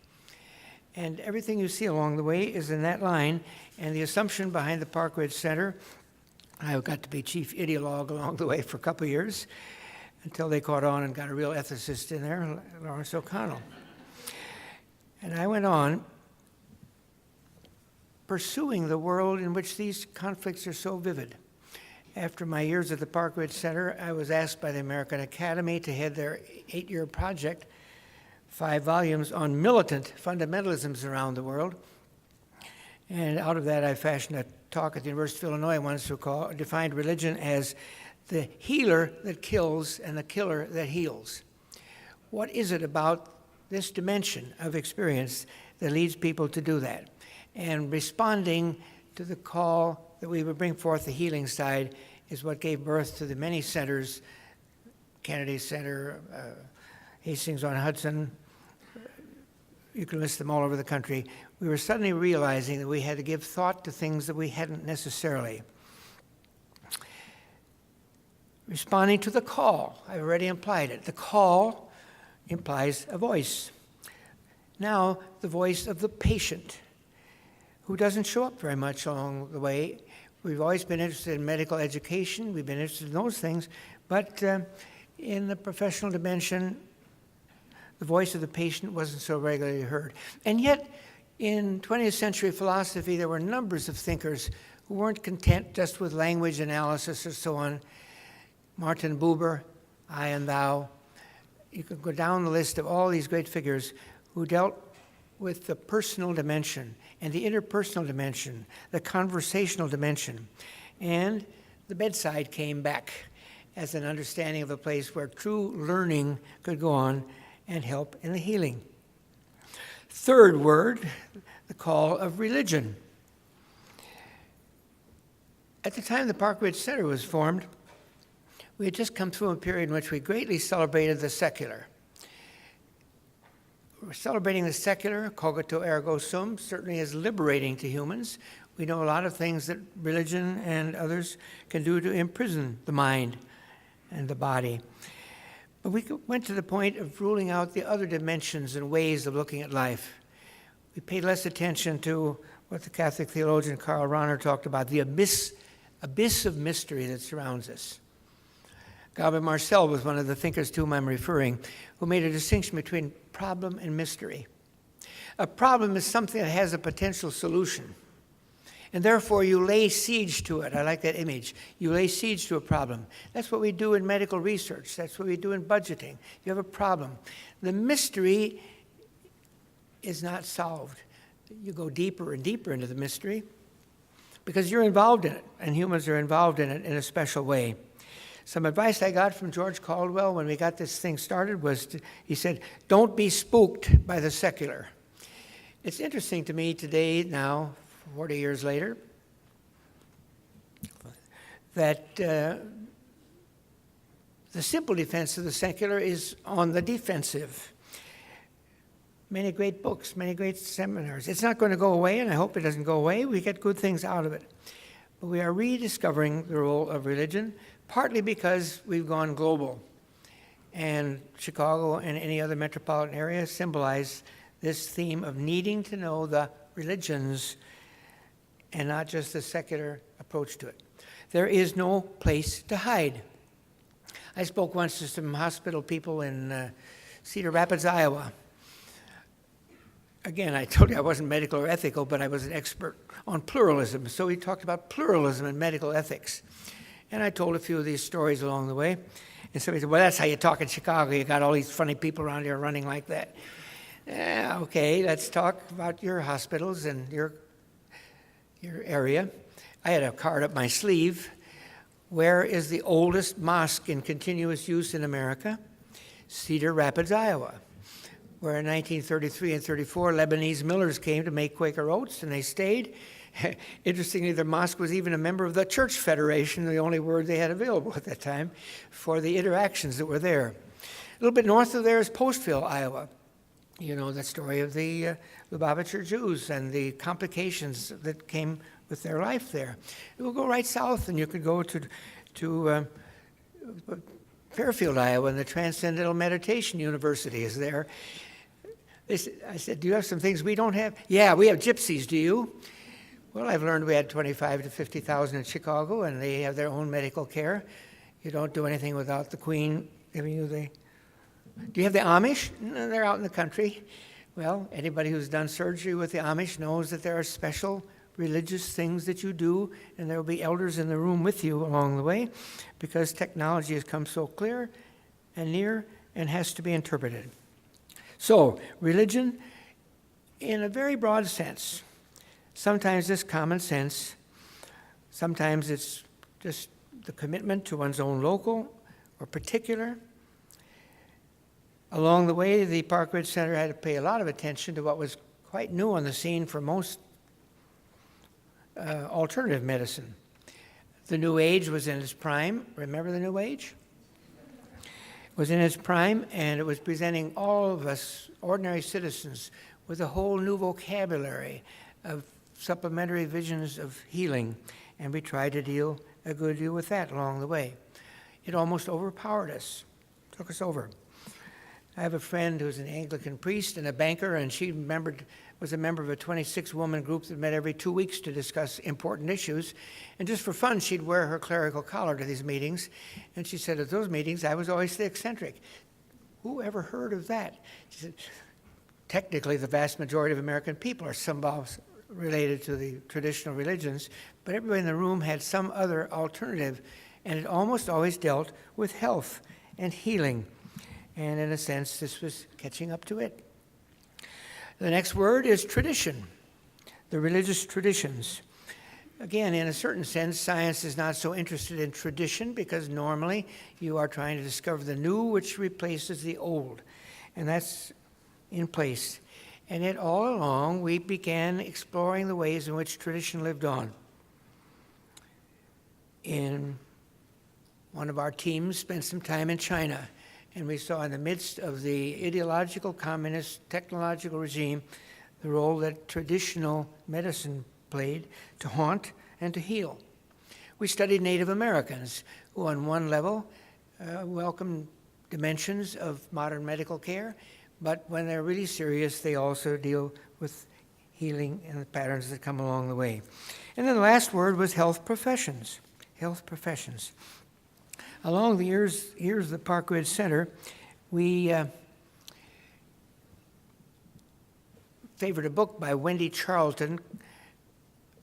And everything you see along the way is in that line. And the assumption behind the Park Ridge Center, I got to be chief ideologue along the way for a couple of years until they caught on and got a real ethicist in there, Lawrence O'Connell. And I went on pursuing the world in which these conflicts are so vivid. After my years at the Park Ridge Center, I was asked by the American Academy to head their 8-year project, 5 volumes on militant fundamentalisms around the world. And out of that, I fashioned a talk at the University of Illinois once who defined religion as the healer that kills and the killer that heals. What is it about this dimension of experience that leads people to do that? And responding to the call that we would bring forth the healing side is what gave birth to the many centers, Kennedy Center, Hastings-on-Hudson, you can list them all over the country. We were suddenly realizing that we had to give thought to things that we hadn't necessarily. Responding to the call, I've already implied it. The call implies a voice. Now, the voice of the patient, who doesn't show up very much along the way. We've always been interested in medical education. We've been interested in those things. But in the professional dimension, the voice of the patient wasn't so regularly heard. And yet, in 20th century philosophy, there were numbers of thinkers who weren't content just with language analysis or so on. Martin Buber, I and Thou. You could go down the list of all these great figures who dealt with the personal dimension and the interpersonal dimension, the conversational dimension. And the bedside came back as an understanding of a place where true learning could go on and help in the healing. Third word, the call of religion. At the time the Park Ridge Center was formed, we had just come through a period in which we greatly celebrated the secular. We're celebrating the secular, cogito ergo sum, certainly is liberating to humans. We know a lot of things that religion and others can do to imprison the mind and the body. But we went to the point of ruling out the other dimensions and ways of looking at life. We paid less attention to what the Catholic theologian Karl Rahner talked about, the abyss of mystery that surrounds us. Gabriel Marcel was one of the thinkers to whom I'm referring, who made a distinction between problem and mystery. A problem is something that has a potential solution, and therefore you lay siege to it. I like that image. You lay siege to a problem. That's what we do in medical research. That's what we do in budgeting. You have a problem. The mystery is not solved. You go deeper and deeper into the mystery because you're involved in it, and humans are involved in it in a special way. Some advice I got from George Caldwell when we got this thing started was, he said, don't be spooked by the secular. It's interesting to me today, now, 40 years later, that the simple defense of the secular is on the defensive. Many great books, many great seminars. It's not going to go away, and I hope it doesn't go away. We get good things out of it. but we are rediscovering the role of religion, partly because we've gone global. And Chicago and any other metropolitan area symbolize this theme of needing to know the religions and not just the secular approach to it. There is no place to hide. I spoke once to some hospital people in Cedar Rapids, Iowa. Again, I told you I wasn't medical or ethical, but I was an expert on pluralism. So we talked about pluralism and medical ethics. And I told a few of these stories along the way. And somebody said, well, that's how you talk in Chicago. You got all these funny people around here running like that. Okay, let's talk about your hospitals and your area. I had a card up my sleeve. Where is the oldest mosque in continuous use in America? Cedar Rapids, Iowa, where in 1933 and 34, Lebanese millers came to make Quaker oats, and they stayed. Interestingly, their mosque was even a member of the Church Federation, the only word they had available at that time for the interactions that were there. A little bit north of there is Postville, Iowa. You know the story of the Lubavitcher Jews and the complications that came with their life there. We'll go right south, and you could go to Fairfield, Iowa, and the Transcendental Meditation University is there. I said, do you have some things we don't have? Yeah, we have gypsies, do you? Well, I've learned we had 25 to 50,000 in Chicago, and they have their own medical care. You don't do anything without the Queen giving you the... Do you have the Amish? No, they're out in the country. Well, anybody who's done surgery with the Amish knows that there are special religious things that you do, and there will be elders in the room with you along the way, because technology has come so clear and near and has to be interpreted. So, religion, in a very broad sense, sometimes it's common sense, sometimes it's just the commitment to one's own local or particular. Along the way, the Park Ridge Center had to pay a lot of attention to what was quite new on the scene for most alternative medicine. The New Age was in its prime. Remember the New Age? It was in its prime, and it was presenting all of us, ordinary citizens, with a whole new vocabulary of supplementary visions of healing, and we tried to deal a good deal with that along the way. It almost overpowered us, took us over. I have a friend who's an Anglican priest and a banker, and she was a member of a 26-woman group that met every 2 weeks to discuss important issues. And just for fun, she'd wear her clerical collar to these meetings. And she said, at those meetings, I was always the eccentric. Who ever heard of that? She said, technically, the vast majority of American people are somehow related to the traditional religions, but everybody in the room had some other alternative, and it almost always dealt with health and healing. And in a sense, this was catching up to it. The next word is tradition, the religious traditions. Again, in a certain sense, science is not so interested in tradition because normally you are trying to discover the new which replaces the old. And that's in place. And yet all along, we began exploring the ways in which tradition lived on. In one of our teams spent some time in China, and we saw in the midst of the ideological, communist, technological regime, the role that traditional medicine played to haunt and to heal. We studied Native Americans, who on one level welcome dimensions of modern medical care, but when they're really serious, they also deal with healing and the patterns that come along the way. And then the last word was health professions. Health professions. Along the years of the Park Ridge Center, we favored a book by Wendy Charlton,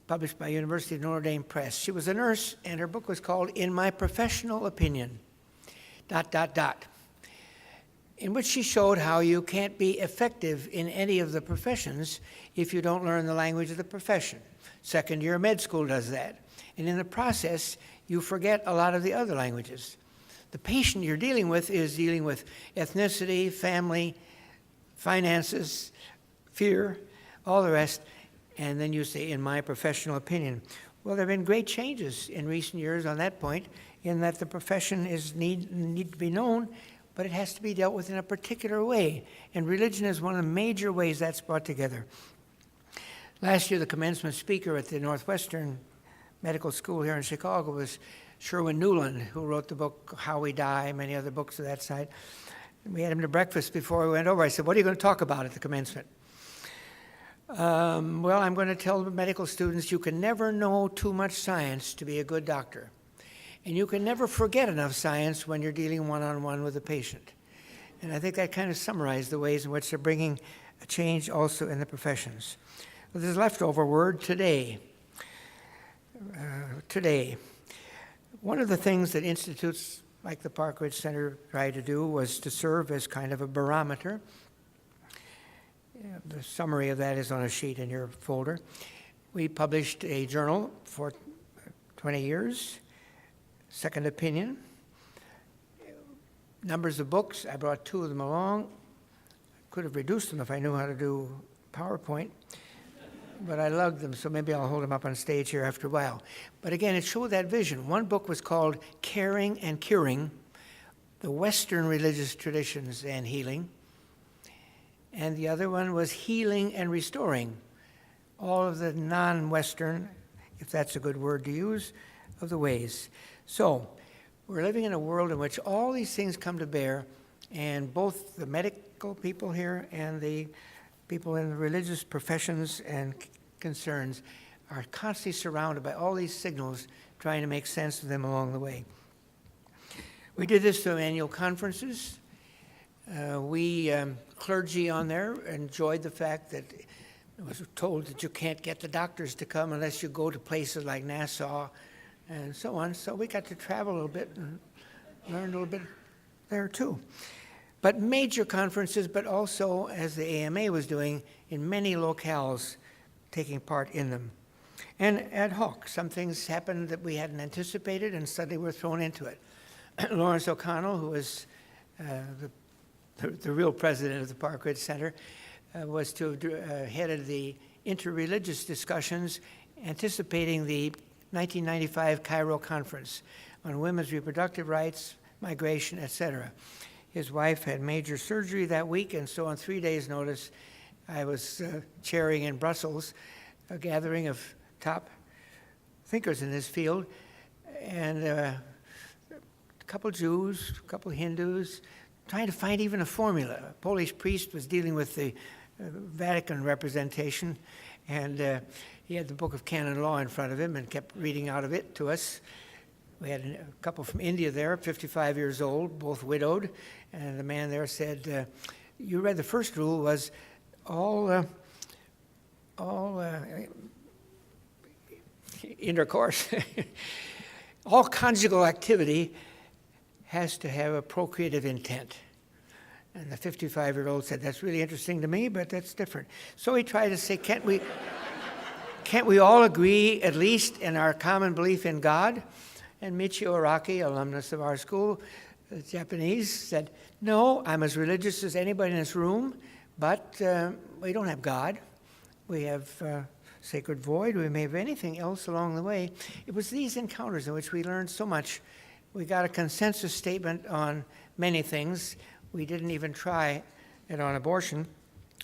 published by University of Notre Dame Press. She was a nurse, and her book was called In My Professional Opinion, ... in which she showed how you can't be effective in any of the professions if you don't learn the language of the profession. Second year med school does that. And in the process, you forget a lot of the other languages. The patient you're dealing with is dealing with ethnicity, family, finances, fear, all the rest, and then you say, in my professional opinion. Well, there have been great changes in recent years on that point, in that the profession need to be known, but it has to be dealt with in a particular way, and religion is one of the major ways that's brought together. Last year, the commencement speaker at the Northwestern medical school here in Chicago was Sherwin Newland, who wrote the book How We Die, many other books of that side. And we had him to breakfast before we went over. I said, what are you going to talk about at the commencement? Well, I'm going to tell the medical students you can never know too much science to be a good doctor. And you can never forget enough science when you're dealing one-on-one with a patient. And I think that kind of summarized the ways in which they're bringing a change also in the professions. Well, this leftover word, today. Today. One of the things that institutes like the Park Ridge Center tried to do was to serve as kind of a barometer. The summary of that is on a sheet in your folder. We published a journal for 20 years, Second Opinion. Numbers of books, I brought 2 of them along. Could have reduced them if I knew how to do PowerPoint, but I lugged them, so maybe I'll hold them up on stage here after a while. But again, it showed that vision. One book was called Caring and Curing, the Western Religious Traditions and Healing, and the other one was Healing and Restoring, all of the non-Western, if that's a good word to use, of the ways. So we're living in a world in which all these things come to bear, and both the medical people here and the people in the religious professions and concerns are constantly surrounded by all these signals, trying to make sense of them along the way. We did this through annual conferences. We clergy on there enjoyed the fact that it was told that you can't get the doctors to come unless you go to places like Nassau and so on. So we got to travel a little bit and learn a little bit there too. But major conferences, but also, as the AMA was doing, in many locales, taking part in them. And ad hoc, some things happened that we hadn't anticipated and suddenly we're thrown into it. Lawrence O'Connell, who was the real president of the Park Ridge Center, was to have headed the interreligious discussions anticipating the 1995 Cairo Conference on women's reproductive rights, migration, etc. His wife had major surgery that week, and so on 3 days' notice, I was chairing in Brussels a gathering of top thinkers in this field, and a couple Jews, a couple Hindus, trying to find even a formula. A Polish priest was dealing with the Vatican representation, and he had the Book of Canon Law in front of him and kept reading out of it to us. We had a couple from India there, 55 years old, both widowed, and the man there said, you read the first rule was all intercourse, all conjugal activity has to have a procreative intent. And the 55-year-old said, that's really interesting to me, but that's different. So he tried to say, can't we all agree, at least in our common belief in God? And Michio Araki, alumnus of our school, Japanese, said, no, I'm as religious as anybody in this room, but we don't have God. We have sacred void. We may have anything else along the way. It was these encounters in which we learned so much. We got a consensus statement on many things. We didn't even try it on abortion,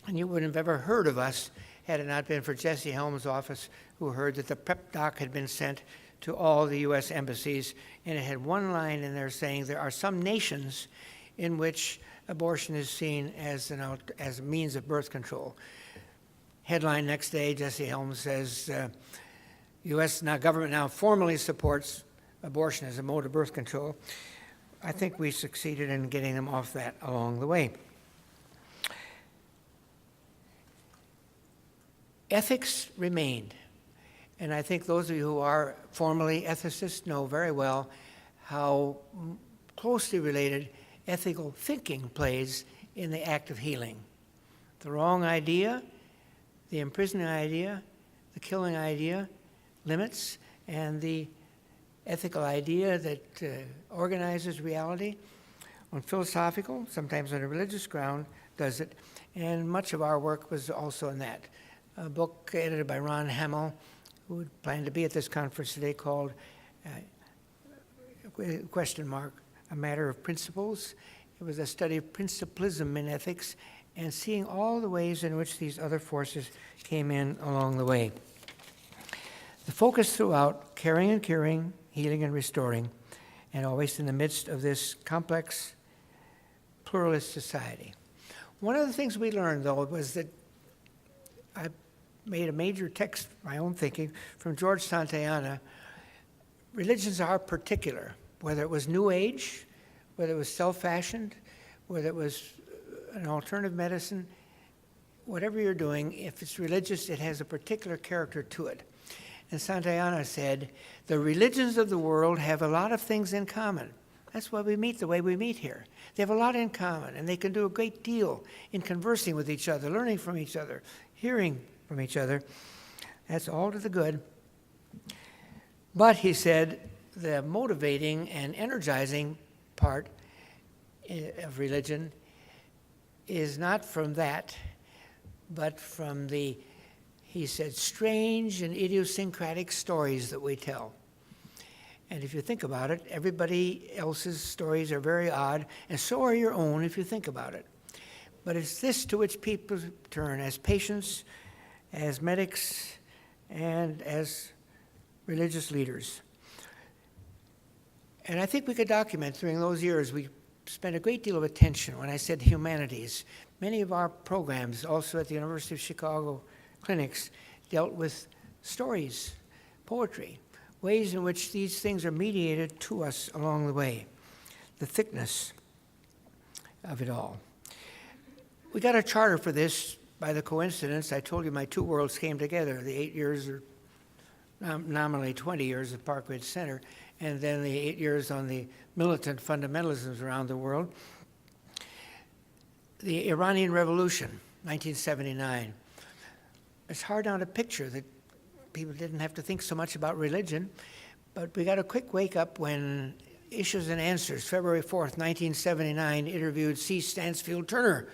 and you wouldn't have ever heard of us had it not been for Jesse Helms' office, who heard that the PrEP doc had been sent to all the U.S. embassies, and it had one line in there saying there are some nations in which abortion is seen as a means of birth control. Headline next day, Jesse Helms says, U.S. government now formally supports abortion as a mode of birth control. I think we succeeded in getting them off that along the way. Ethics remained. And I think those of you who are formally ethicists know very well how closely related ethical thinking plays in the act of healing. The wrong idea, the imprisoning idea, the killing idea, limits, and the ethical idea that organizes reality on philosophical, sometimes on a religious ground, does it. And much of our work was also in that. A book edited by Ron Hamill, who would plan to be at this conference today, called A Matter of Principles. It was a study of principlism in ethics and seeing all the ways in which these other forces came in along the way. The focus throughout, caring and curing, healing and restoring, and always in the midst of this complex, pluralist society. One of the things we learned, though, was that I made a major text, my own thinking, from George Santayana. Religions are particular, whether it was New Age, whether it was self-fashioned, whether it was an alternative medicine, whatever you're doing, if it's religious, it has a particular character to it. And Santayana said, the religions of the world have a lot of things in common. That's why we meet the way we meet here. They have a lot in common, and they can do a great deal in conversing with each other, learning from each other, hearing from each other. That's all to the good. But, he said, the motivating and energizing part of religion is not from that, but from the, he said, strange and idiosyncratic stories that we tell. And if you think about it, everybody else's stories are very odd, and so are your own if you think about it. But it's this to which people turn as patients, as medics, and as religious leaders. And I think we could document during those years, we spent a great deal of attention, when I said humanities. Many of our programs, also at the University of Chicago clinics, dealt with stories, poetry, ways in which these things are mediated to us along the way, the thickness of it all. We got a charter for this by the coincidence. I told you my two worlds came together, the 8 years, or nominally 20 years at Park Ridge Center, and then the 8 years on the militant fundamentalisms around the world. The Iranian Revolution, 1979. It's hard now to picture that people didn't have to think so much about religion, but we got a quick wake up when Issues and Answers, February 4th, 1979, interviewed C. Stansfield Turner,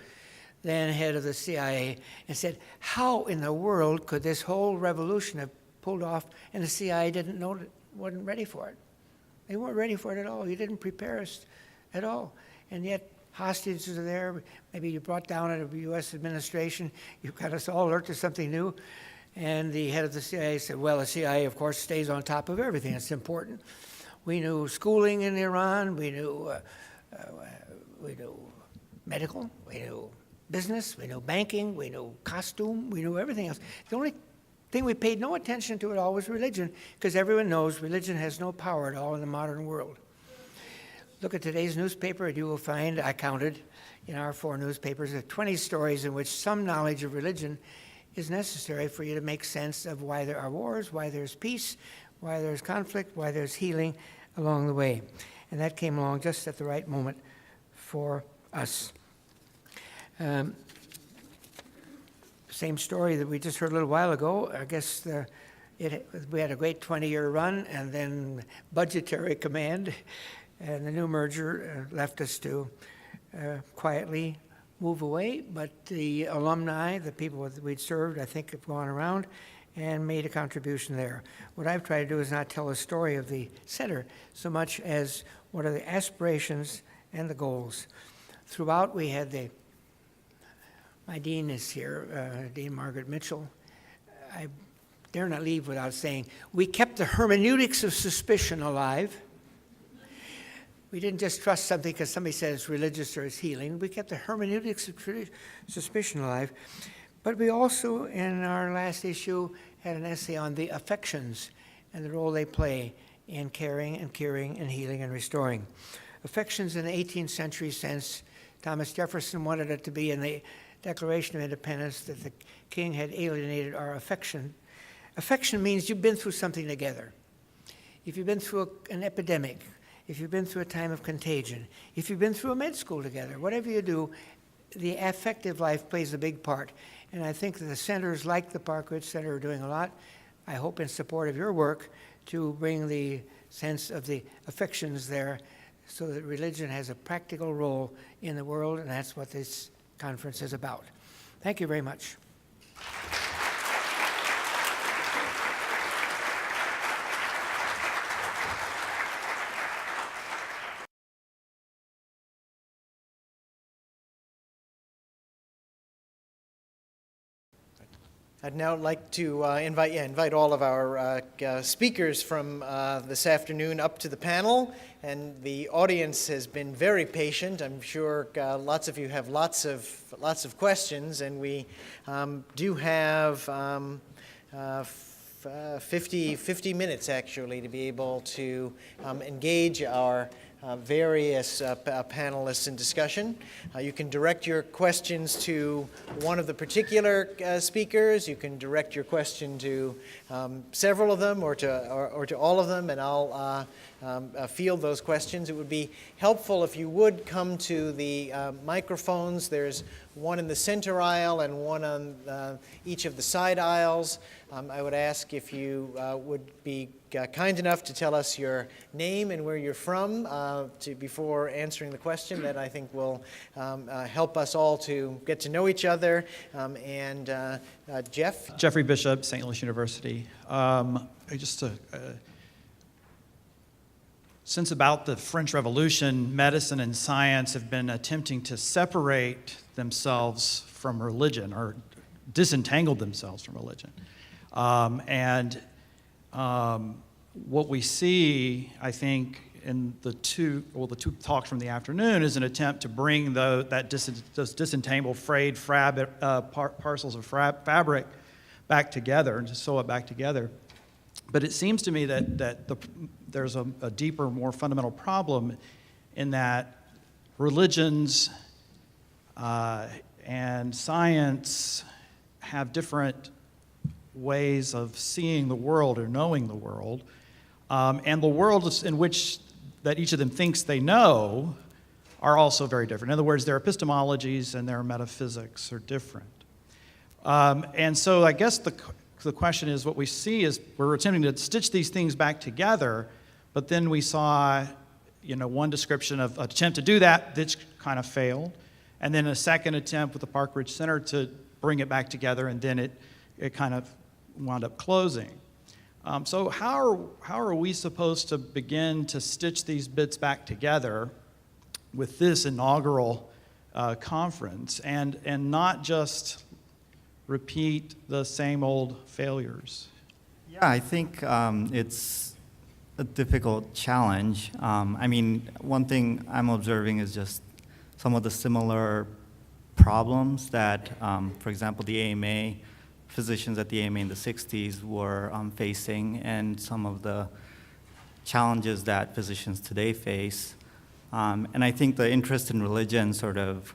then head of the CIA, and said, how in the world could this whole revolution have pulled off and the CIA didn't know it, wasn't ready for it? They weren't ready for it at all. You didn't prepare us at all. And yet hostages are there. Maybe you brought down a U.S. administration. You got us all alert to something new. And the head of the CIA said, well, the CIA, of course, stays on top of everything. It's important. We knew schooling in Iran. We knew medical. We knew business. We knew banking. We knew costume. We knew everything else. The only thing we paid no attention to at all was religion, because everyone knows religion has no power at all in the modern world. Look at today's newspaper, and you will find, I counted in our 4 newspapers, 20 stories in which some knowledge of religion is necessary for you to make sense of why there are wars, why there's peace, why there's conflict, why there's healing along the way. And that came along just at the right moment for us. Same story that we just heard a little while ago. I guess we had a great 20-year run, and then budgetary command, and the new merger left us to quietly move away. But the alumni, the people that we'd served, I think have gone around and made a contribution there. What I've tried to do is not tell a story of the center so much as what are the aspirations and the goals. Throughout, we had my dean is here, Dean Margaret Mitchell. I dare not leave without saying, we kept the hermeneutics of suspicion alive. We didn't just trust something because somebody said it's religious or it's healing. We kept the hermeneutics of suspicion alive. But we also, in our last issue, had an essay on the affections and the role they play in caring and curing and healing and restoring. Affections in the 18th century sense, Thomas Jefferson wanted it to be in the Declaration of Independence that the king had alienated our affection. Affection means you've been through something together. If you've been through an epidemic, if you've been through a time of contagion, if you've been through a med school together, whatever you do, the affective life plays a big part. And I think that the centers like the Park Ridge Center are doing a lot, I hope in support of your work, to bring the sense of the affections there so that religion has a practical role in the world, and that's what this conference is about. Thank you very much. I'd now like to invite all of our speakers from this afternoon up to the panel, and the audience has been very patient. I'm sure lots of you have lots of questions, and we do have 50 minutes actually to be able to engage our various panelists in discussion. You can direct your questions to one of the particular speakers. You can direct your question to several of them or to all of them, and I'll field those questions. It would be helpful if you would come to the microphones. There's one in the center aisle and one on each of the side aisles. I would ask if you would be kind enough to tell us your name and where you're from before answering the question. That I think will help us all to get to know each other. Jeff? Jeffrey Bishop, St. Louis University. Since about the French Revolution, medicine and science have been attempting to separate themselves from religion, or disentangled themselves from religion. What we see, I think, in the two talks from the afternoon is an attempt to bring those disentangled, frayed parcels of fabric back together and to sew it back together. But it seems to me that there's a deeper, more fundamental problem in that religions and science have different ways of seeing the world or knowing the world, and the world in which that each of them thinks they know are also very different. In other words, their epistemologies and their metaphysics are different. And so I guess the question is, what we see is we're attempting to stitch these things back together, but then we saw, one description of an attempt to do that kind of failed, and then a second attempt with the Park Ridge Center to bring it back together, and then it kind of wound up closing. So how are we supposed to begin to stitch these bits back together with this inaugural conference and not just repeat the same old failures? Yeah, I think it's a difficult challenge. One thing I'm observing is just some of the similar problems that, for example, the AMA, physicians at the AMA in the 60s were facing, and some of the challenges that physicians today face. And I think the interest in religion sort of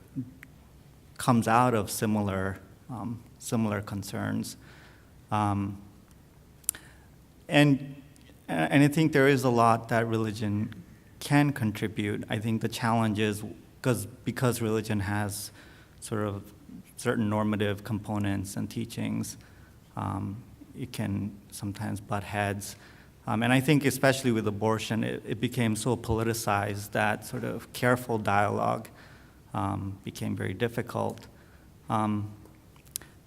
comes out of similar concerns. And I think there is a lot that religion can contribute. I think the challenge is because religion has sort of certain normative components and teachings, it can sometimes butt heads. And I think especially with abortion, it became so politicized that sort of careful dialogue became very difficult. But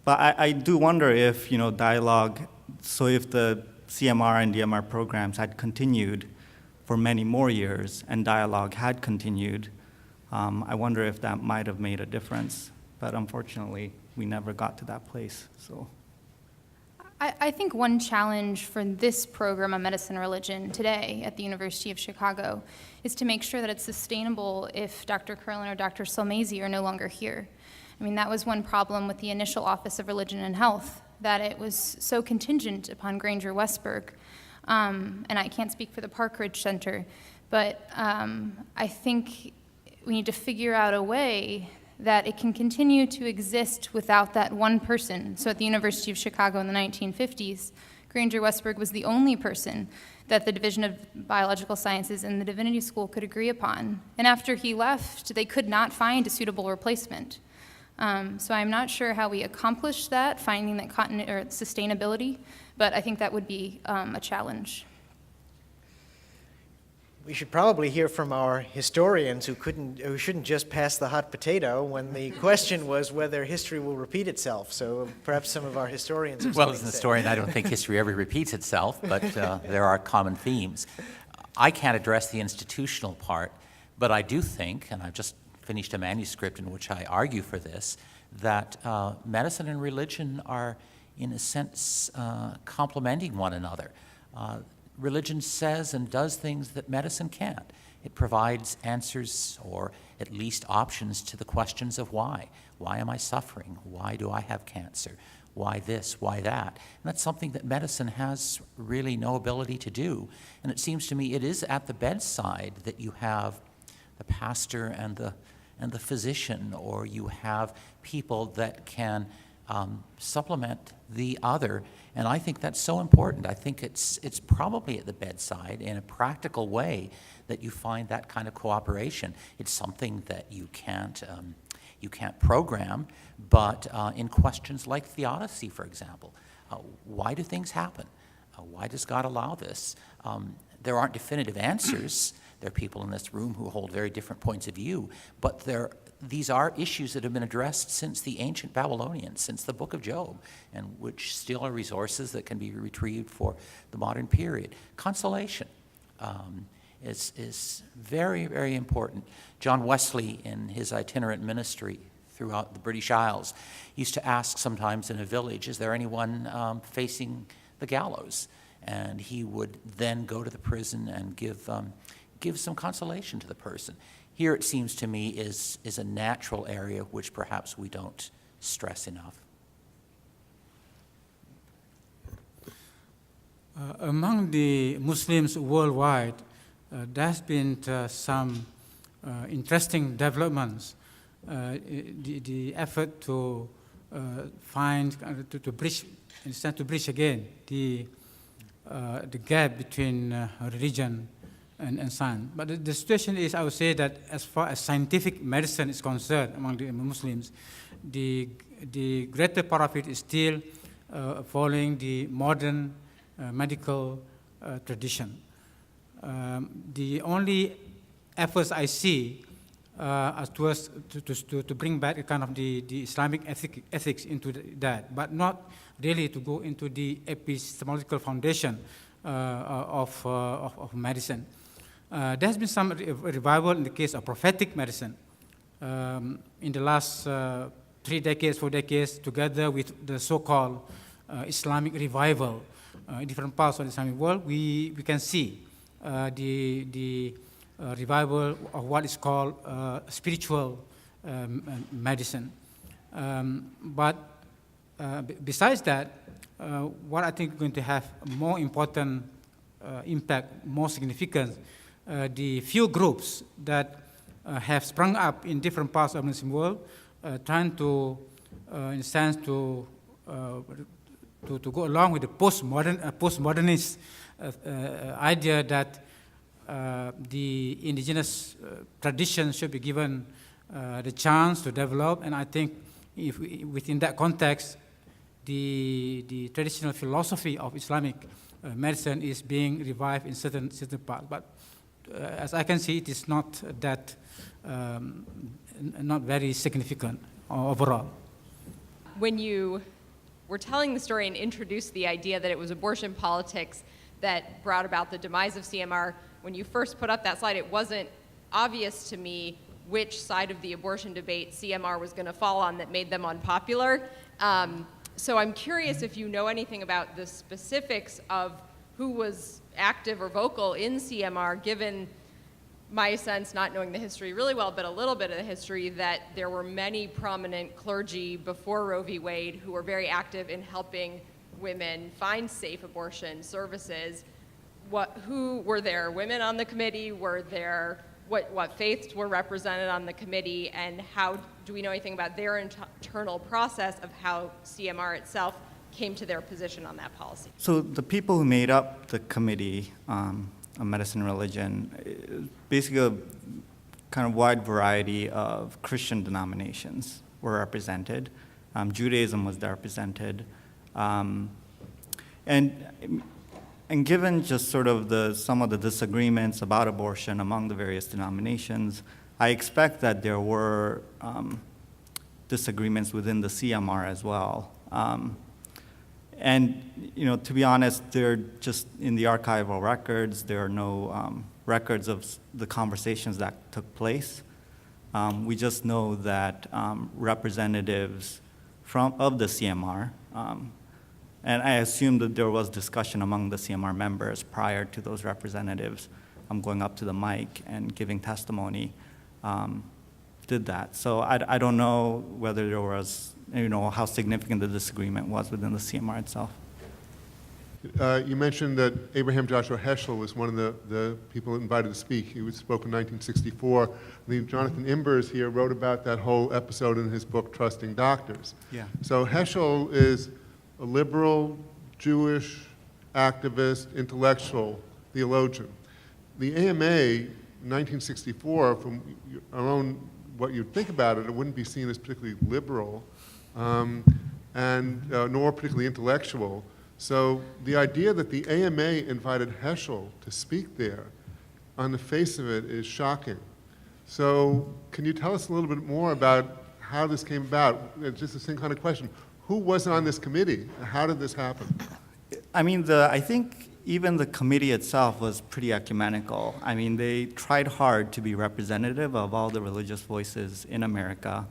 I do wonder if, dialogue, so if the CMR and DMR programs had continued for many more years and dialogue had continued, I wonder if that might have made a difference. But unfortunately, we never got to that place. So, I think one challenge for this program of medicine and religion today at the University of Chicago is to make sure that it's sustainable if Dr. Curlin or Dr. Solmese are no longer here. That was one problem with the initial Office of Religion and Health, that it was so contingent upon Granger Westberg. And I can't speak for the Park Ridge Center, but I think we need to figure out a way that it can continue to exist without that one person. So at the University of Chicago in the 1950s, Granger Westberg was the only person that the Division of Biological Sciences and the Divinity School could agree upon. And after he left, they could not find a suitable replacement. So I'm not sure how we accomplish that, finding that continuity or sustainability, but I think that would be a challenge. We should probably hear from our historians who shouldn't just pass the hot potato when the question was whether history will repeat itself. So perhaps some of our historians have Well, as an historian, I don't think history ever repeats itself, but there are common themes. I can't address the institutional part, but I do think, and I've just finished a manuscript in which I argue for this, that medicine and religion are in a sense, complementing one another. Religion says and does things that medicine can't. It provides answers, or at least options, to the questions of why. Why am I suffering? Why do I have cancer? Why this? Why that? And that's something that medicine has really no ability to do. And it seems to me it is at the bedside that you have the pastor and the physician, or you have people that can supplement the other. And I think that's so important. I think it's probably at the bedside in a practical way that you find that kind of cooperation. It's something that you can't program, but in questions like theodicy, for example, why do things happen? Why does God allow this? There aren't definitive answers. There are people in this room who hold very different points of view, but these are issues that have been addressed since the ancient Babylonians, since the book of Job, and which still are resources that can be retrieved for the modern period. Consolation is very, very important. John Wesley, in his itinerant ministry throughout the British Isles, used to ask sometimes in a village, is there anyone facing the gallows? And he would then go to the prison and give some consolation to the person. Here, it seems to me, is a natural area which perhaps we don't stress enough. Among the Muslims worldwide, there's been some interesting developments. The effort to find, to bridge, instead to bridge again the gap between religion and science. But the situation is, I would say that as far as scientific medicine is concerned among the Muslims, the greater part of it is still following the modern medical tradition. The only efforts I see are towards to bring back a kind of the Islamic ethics into that, but not really to go into the epistemological foundation of medicine. There has been some revival in the case of prophetic medicine in the last 3 decades, 4 decades, together with the so-called Islamic revival in different parts of the Islamic world. We can see the revival of what is called spiritual medicine. But besides that, what I think is going to have more important impact, more significant, the few groups that have sprung up in different parts of the Muslim world, trying to, in a sense, to go along with the postmodernist idea that the indigenous tradition should be given the chance to develop. And I think if within that context, the traditional philosophy of Islamic medicine is being revived in certain parts. But as I can see, it is not that, not very significant overall. When you were telling the story and introduced the idea that it was abortion politics that brought about the demise of CMR, when you first put up that slide, it wasn't obvious to me which side of the abortion debate CMR was going to fall on that made them unpopular. So I'm curious if you know anything about the specifics of who was active or vocal in CMR, given my sense, not knowing the history really well, but a little bit of the history, that there were many prominent clergy before Roe v. Wade who were very active in helping women find safe abortion services. Who were there? Women on the committee? Were there, what faiths were represented on the committee? And how do we know anything about their internal process of how CMR itself came to their position on that policy? So the people who made up the committee on medicine and religion, basically a kind of wide variety of Christian denominations were represented. Judaism was represented. And given just sort of some of the disagreements about abortion among the various denominations, I expect that there were disagreements within the CMR as well. And to be honest, they're just in the archival records. There are no records of the conversations that took place. We just know that representatives of the CMR And I assume that there was discussion among the CMR members prior to those representatives going up to the mic and giving testimony, did that. So I don't know whether there was, how significant the disagreement was within the CMR itself. You mentioned that Abraham Joshua Heschel was one of the people invited to speak. He spoke in 1964. I think Jonathan Imbers here wrote about that whole episode in his book, Trusting Doctors. Yeah. So Heschel is a liberal, Jewish, activist, intellectual, theologian. The AMA, in 1964, from our own, what you'd think about it, it wouldn't be seen as particularly liberal, nor particularly intellectual. So the idea that the AMA invited Heschel to speak there, on the face of it, is shocking. So can you tell us a little bit more about how this came about? Just the same kind of question. Who was on this committee? How did this happen? I mean, I think even the committee itself was pretty ecumenical. I mean, they tried hard to be representative of all the religious voices in America.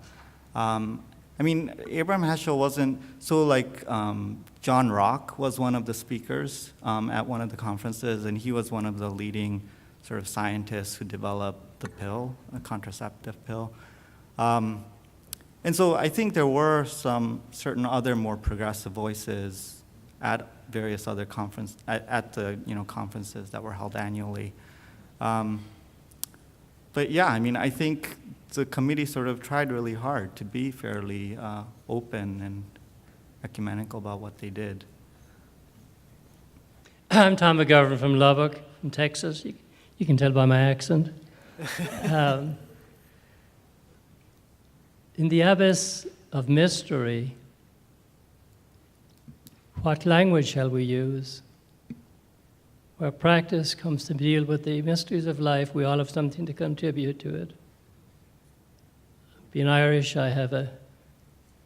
I mean, Abraham Heschel wasn't, so like John Rock was one of the speakers at one of the conferences, and he was one of the leading sort of scientists who developed the pill, a contraceptive pill. And so I think there were some certain other more progressive voices at various other conferences that were held annually. But yeah, I mean, I think the committee sort of tried really hard to be fairly open and ecumenical about what they did. I'm Tom McGovern from Lubbock, from Texas. You can tell by my accent. In the abyss of mystery, what language shall we use? Where practice comes to deal with the mysteries of life, we all have something to contribute to it. Being Irish, I have a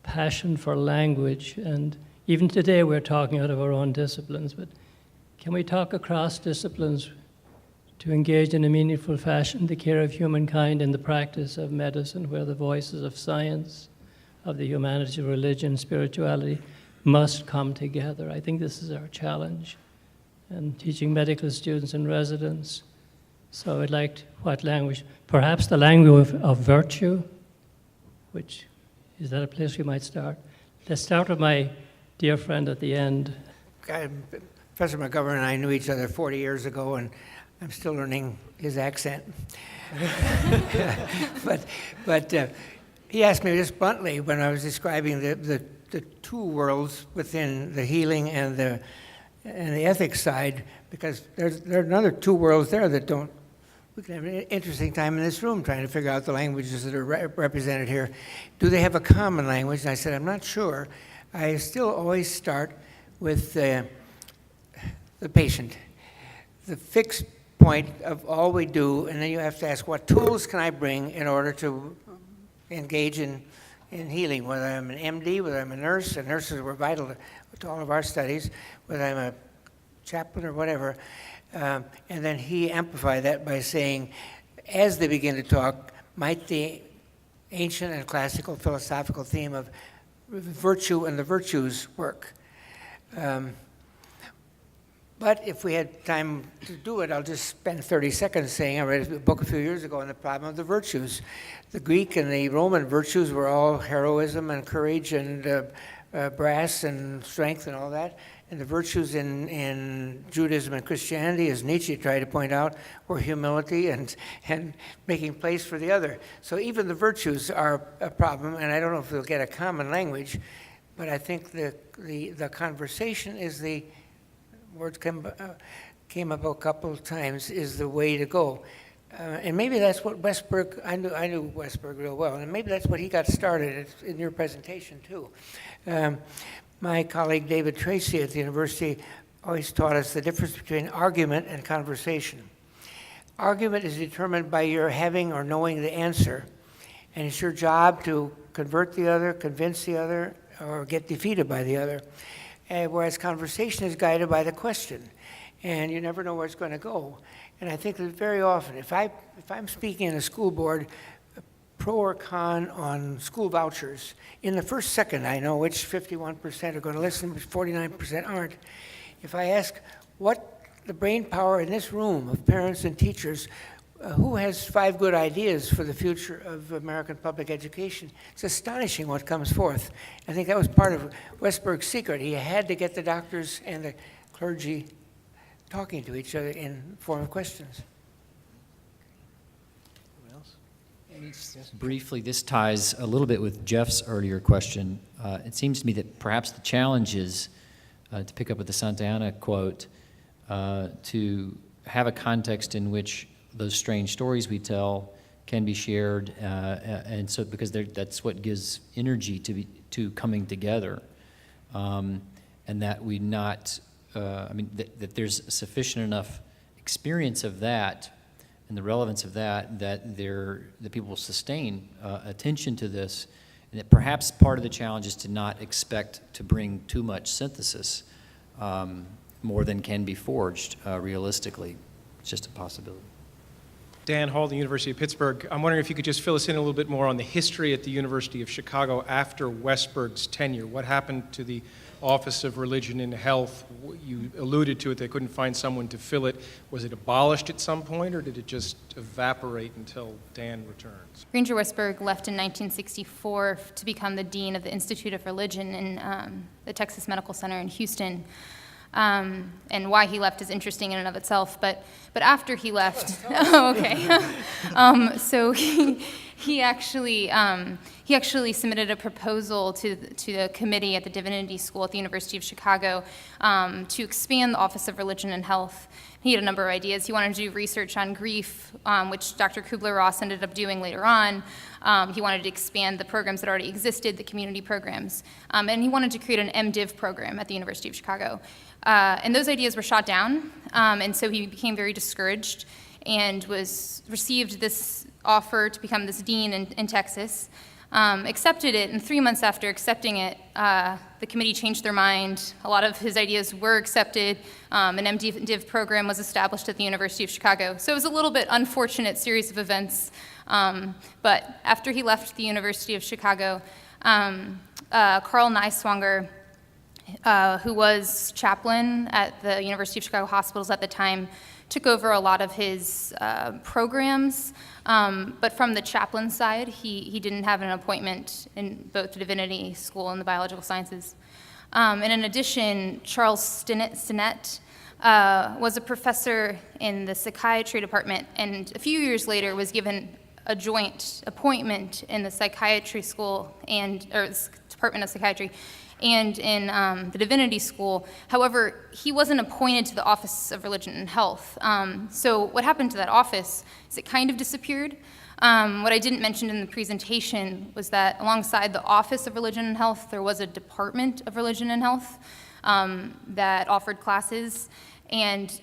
passion for language, and even today we're talking out of our own disciplines, but can we talk across disciplines to engage in a meaningful fashion the care of humankind in the practice of medicine, where the voices of science, of the humanities, religion, spirituality must come together? I think this is our challenge. And teaching medical students and residents. So I'd like what language? Perhaps the language of virtue, which, is that a place we might start? Let's start with my dear friend at the end. Professor McGovern and I knew each other 40 years ago, and I'm still learning his accent. but he asked me just bluntly when I was describing the two worlds within the healing and the ethics side, because there are another two worlds there that don't. We can have an interesting time in this room trying to figure out the languages that are represented here. Do they have a common language? And I said, I'm not sure. I still always start with the patient, the fixed point of all we do, and then you have to ask, what tools can I bring in order to engage in healing, whether I'm an MD, whether I'm a nurse, and nurses were vital to all of our studies, whether I'm a chaplain or whatever. And then he amplified that by saying, as they begin to talk, might the ancient and classical philosophical theme of virtue and the virtues work? But if we had time to do it, I'll just spend 30 seconds saying, I read a book a few years ago on the problem of the virtues. The Greek and the Roman virtues were all heroism and courage and brass and strength and all that. And the virtues in Judaism and Christianity, as Nietzsche tried to point out, were humility and making place for the other. So even the virtues are a problem, and I don't know if we'll get a common language, but I think the conversation is the word came up a couple of times, is the way to go. And maybe that's what Westberg, I knew Westberg real well, and maybe that's what he got started in your presentation too. My colleague David Tracy at the university always taught us the difference between argument and conversation. Argument is determined by your having or knowing the answer, and it's your job to convert the other, convince the other, or get defeated by the other. Whereas conversation is guided by the question, and you never know where it's going to go. And I think that very often, if I'm speaking in a school board, pro or con on school vouchers. In the first second, I know which 51% are going to listen, which 49% aren't. If I ask what the brain power in this room of parents and teachers, who has 5 good ideas for the future of American public education, it's astonishing what comes forth. I think that was part of Westberg's secret. He had to get the doctors and the clergy talking to each other in form of questions. Briefly, this ties a little bit with Jeff's earlier question. It seems to me that perhaps the challenge is, to pick up with the Santa Ana quote, to have a context in which those strange stories we tell can be shared, and so because that's what gives energy to coming together, and that we not, that there's sufficient enough experience of that and the relevance of that that people will sustain attention to this, and that perhaps part of the challenge is to not expect to bring too much synthesis, more than can be forged realistically. It's just a possibility. Dan Hall, the University of Pittsburgh. I'm wondering if you could just fill us in a little bit more on the history at the University of Chicago after Westberg's tenure. What happened to the Office of Religion and Health? You alluded to it, they couldn't find someone to fill it. Was it abolished at some point, or did it just evaporate until Dan returns? Granger Westberg left in 1964 to become the Dean of the Institute of Religion in the Texas Medical Center in Houston. And why he left is interesting in and of itself, but after he left, oh, okay. So he actually submitted a proposal to the committee at the Divinity School at the University of Chicago to expand the Office of Religion and Health. He had a number of ideas. He wanted to do research on grief, which Dr. Kubler-Ross ended up doing later on. He wanted to expand the programs that already existed, the community programs, and he wanted to create an MDiv program at the University of Chicago. And those ideas were shot down, and so he became very discouraged and received this offer to become this dean in Texas, accepted it, and 3 months after accepting it, the committee changed their mind. A lot of his ideas were accepted. An MDiv program was established at the University of Chicago. So it was a little bit unfortunate series of events. But after he left the University of Chicago, Carl Neiswanger, who was chaplain at the University of Chicago hospitals at the time, took over a lot of his programs, but from the chaplain side, he didn't have an appointment in both the Divinity School and the Biological Sciences. And in addition, Charles Stinnett was a professor in the psychiatry department, and a few years later was given a joint appointment in the psychiatry school or Department of Psychiatry and in the Divinity School. However, he wasn't appointed to the Office of Religion and Health. So what happened to that office is it kind of disappeared. What I didn't mention in the presentation was that alongside the Office of Religion and Health, there was a Department of Religion and Health that offered classes, and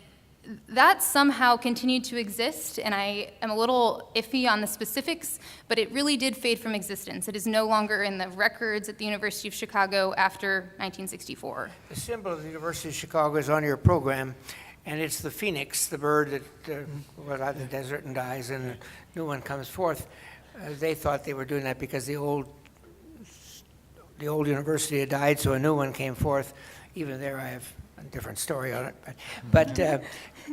that somehow continued to exist, and I am a little iffy on the specifics, but it really did fade from existence. It is no longer in the records at the University of Chicago after 1964. The symbol of the University of Chicago is on your program, and it's the phoenix, the bird that goes out in the desert and dies, and a new one comes forth. They thought they were doing that because the old university had died, so a new one came forth. Even there, I have a different story on it. But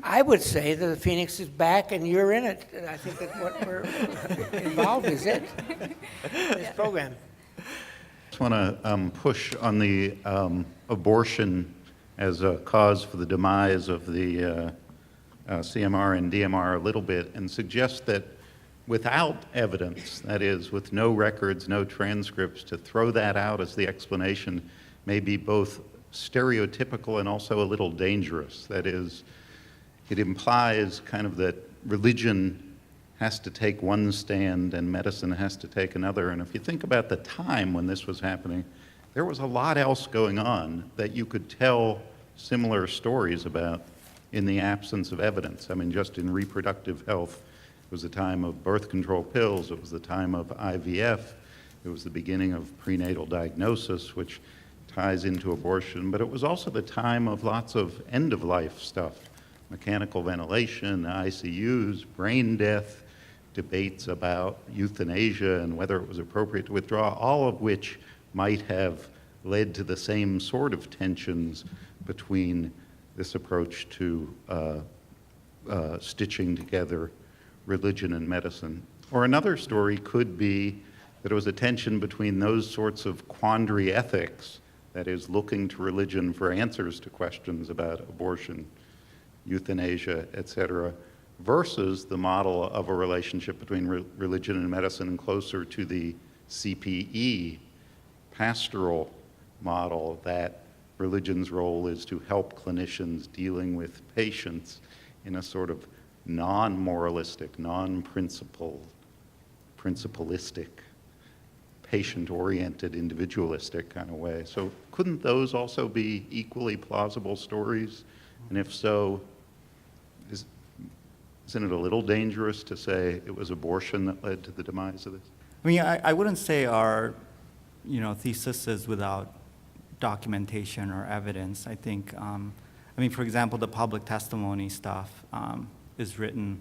I would say that the Phoenix is back and you're in it. And I think that what we're involved is it, this program. I just want to push on the abortion as a cause for the demise of the CMR and DMR a little bit and suggest that without evidence, that is, with no records, no transcripts, to throw that out as the explanation may be both stereotypical and also a little dangerous. That is, it implies kind of that religion has to take one stand and medicine has to take another. And if you think about the time when this was happening, there was a lot else going on that you could tell similar stories about in the absence of evidence. I mean, just in reproductive health, it was the time of birth control pills, it was the time of IVF, it was the beginning of prenatal diagnosis, which ties into abortion, but it was also the time of lots of end-of-life stuff, mechanical ventilation, ICUs, brain death, debates about euthanasia and whether it was appropriate to withdraw, all of which might have led to the same sort of tensions between this approach to stitching together religion and medicine. Or another story could be that it was a tension between those sorts of quandary ethics, that is, looking to religion for answers to questions about abortion, euthanasia, etc., versus the model of a relationship between religion and medicine closer to the CPE, pastoral model, that religion's role is to help clinicians dealing with patients in a sort of non-moralistic, principalistic, patient-oriented, individualistic kind of way. So couldn't those also be equally plausible stories? And if so, isn't it a little dangerous to say it was abortion that led to the demise of this? I mean, I wouldn't say our, thesis is without documentation or evidence. I think, for example, the public testimony stuff is written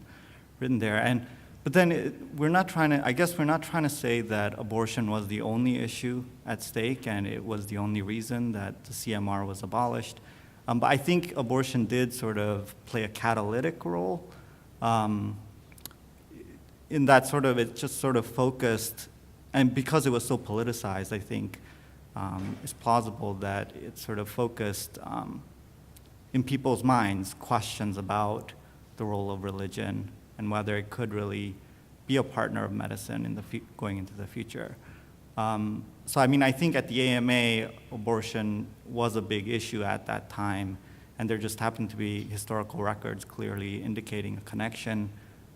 there. But then we're not trying to say that abortion was the only issue at stake and it was the only reason that the CMR was abolished. But I think abortion did sort of play a catalytic role in that it just sort of focused, and because it was so politicized, I think it's plausible that it sort of focused in people's minds questions about the role of religion and whether it could really be a partner of medicine going into the future. So I think at the AMA, abortion was a big issue at that time, and there just happened to be historical records clearly indicating a connection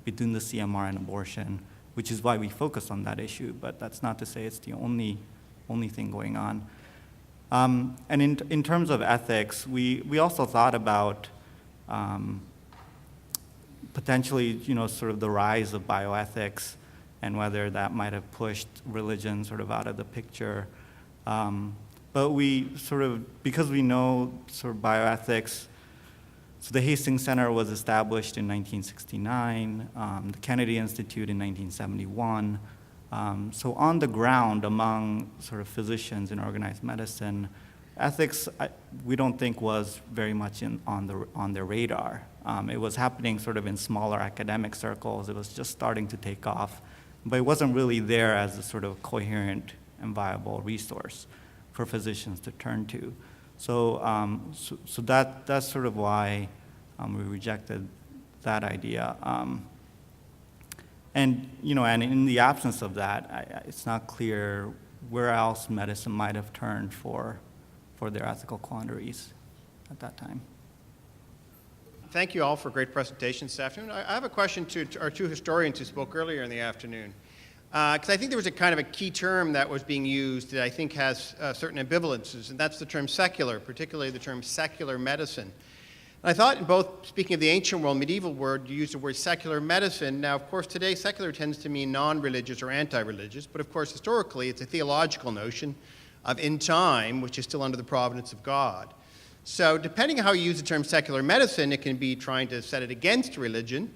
between the CMR and abortion, which is why we focus on that issue, but that's not to say it's the only thing going on. And in terms of ethics, we also thought about potentially, sort of the rise of bioethics and whether that might have pushed religion sort of out of the picture. But we because we know sort of bioethics, so the Hastings Center was established in 1969, the Kennedy Institute in 1971. So on the ground among sort of physicians in organized medicine, ethics we don't think was very much on their radar. It was happening sort of in smaller academic circles. It was just starting to take off, but it wasn't really there as a sort of coherent and viable resource for physicians to turn to. So that's sort of why we rejected that idea. And in the absence of that, it's not clear where else medicine might have turned for their ethical quandaries at that time. Thank you all for great presentations this afternoon. I have a question to our two historians who spoke earlier in the afternoon. Because I think there was a kind of a key term that was being used that I think has certain ambivalences, and that's the term secular, particularly the term secular medicine. And I thought in both, speaking of the ancient world, medieval world, you used the word secular medicine. Now, of course, today secular tends to mean non-religious or anti-religious, but of course, historically, it's a theological notion of in time, which is still under the providence of God. So depending on how you use the term secular medicine, it can be trying to set it against religion,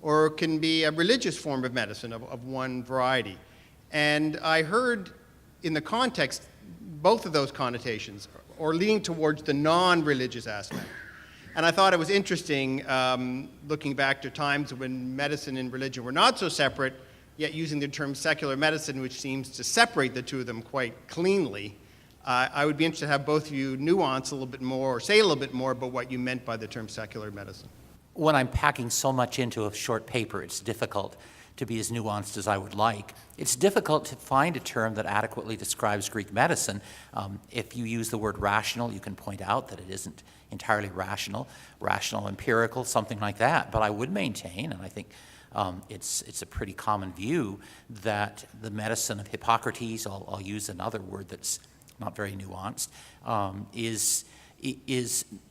or it can be a religious form of medicine of one variety. And I heard in the context both of those connotations, or leaning towards the non-religious aspect. And I thought it was interesting, looking back to times when medicine and religion were not so separate, yet using the term secular medicine, which seems to separate the two of them quite cleanly. I would be interested to have both of you nuance a little bit more, or say a little bit more about what you meant by the term secular medicine. When I'm packing so much into a short paper, it's difficult to be as nuanced as I would like. It's difficult to find a term that adequately describes Greek medicine. If you use the word rational, you can point out that it isn't entirely rational, empirical, something like that. But I would maintain, and I think it's a pretty common view, that the medicine of Hippocrates, I'll use another word that's not very nuanced, is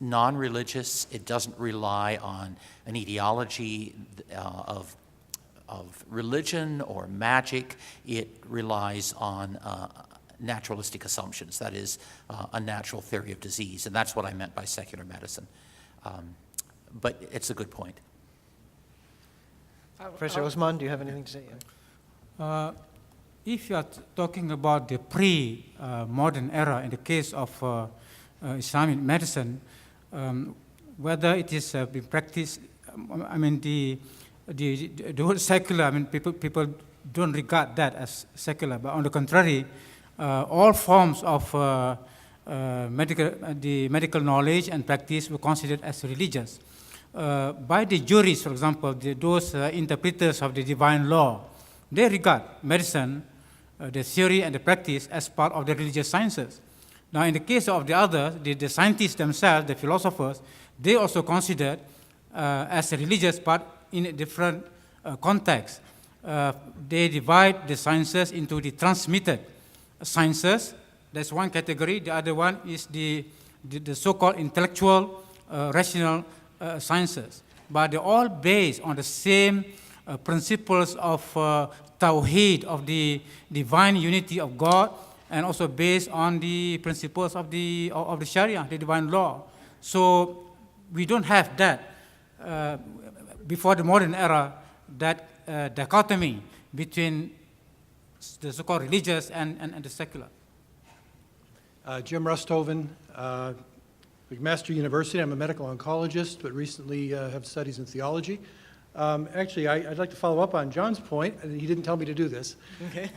non-religious. It doesn't rely on an ideology of religion or magic. It relies on naturalistic assumptions, that is, a natural theory of disease, and that's what I meant by secular medicine. But it's a good point. Professor Osman, do you have anything to say? If you are talking about the pre-modern era in the case of Islamic medicine, whether it is being practiced, I mean, the word secular, I mean, people don't regard that as secular, but on the contrary, all forms of medical knowledge and practice were considered as religious. By the jurists, for example, those interpreters of the divine law, they regard medicine, the theory and the practice as part of the religious sciences. Now, in the case of the others, the scientists themselves, the philosophers, they also considered as a religious part in a different context. They divide the sciences into the transmitted sciences. That's one category. The other one is the so-called intellectual, rational sciences. But they're all based on the same principles of Tawheed, of the divine unity of God, and also based on the principles of the Sharia, the divine law. So we don't have that before the modern era, that dichotomy between the so-called religious and the secular. Jim Rusthoven, McMaster University. I'm a medical oncologist, but recently have studies in theology. Actually, I'd like to follow up on John's point. He didn't tell me to do this. Okay.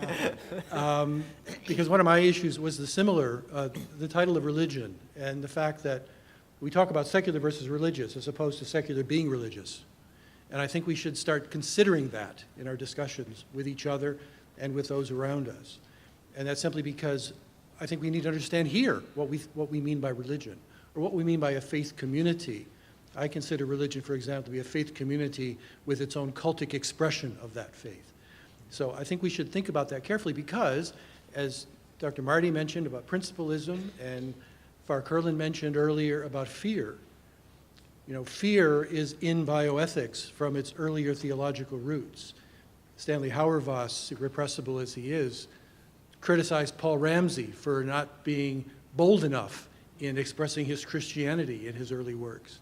Because one of my issues was the title of religion, and the fact that we talk about secular versus religious as opposed to secular being religious. And I think we should start considering that in our discussions with each other and with those around us. And that's simply because I think we need to understand here what we mean by religion, or what we mean by a faith community. I consider religion, for example, to be a faith community with its own cultic expression of that faith. So I think we should think about that carefully because, as Dr. Marty mentioned about principalism and Farquharson mentioned earlier about fear, fear is in bioethics from its earlier theological roots. Stanley Hauerwas, irrepressible as he is, criticized Paul Ramsey for not being bold enough in expressing his Christianity in his early works.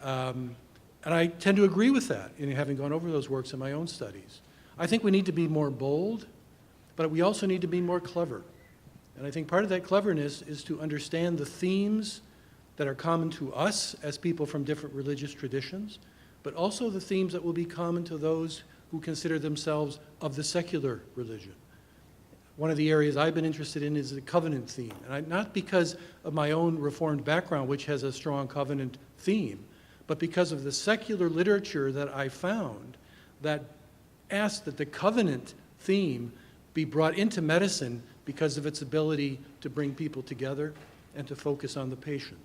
And I tend to agree with that in having gone over those works in my own studies. I think we need to be more bold, but we also need to be more clever. And I think part of that cleverness is to understand the themes that are common to us as people from different religious traditions, but also the themes that will be common to those who consider themselves of the secular religion. One of the areas I've been interested in is the covenant theme, and not because of my own Reformed background, which has a strong covenant theme, but because of the secular literature that I found that asked that the covenant theme be brought into medicine because of its ability to bring people together and to focus on the patient.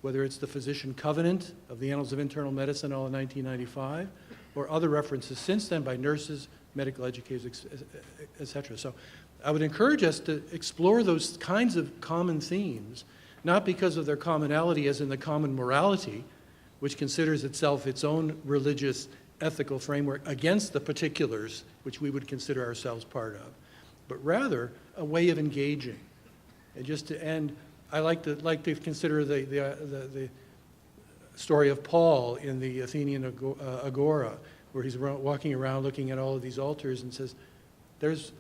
Whether it's the physician covenant of the Annals of Internal Medicine, all in 1995, or other references since then by nurses, medical educators, etc. So I would encourage us to explore those kinds of common themes, not because of their commonality as in the common morality, which considers itself its own religious ethical framework against the particulars which we would consider ourselves part of, but rather a way of engaging. And just to end, I like to consider the story of Paul in the Athenian Agora, where he's walking around looking at all of these altars and says, there's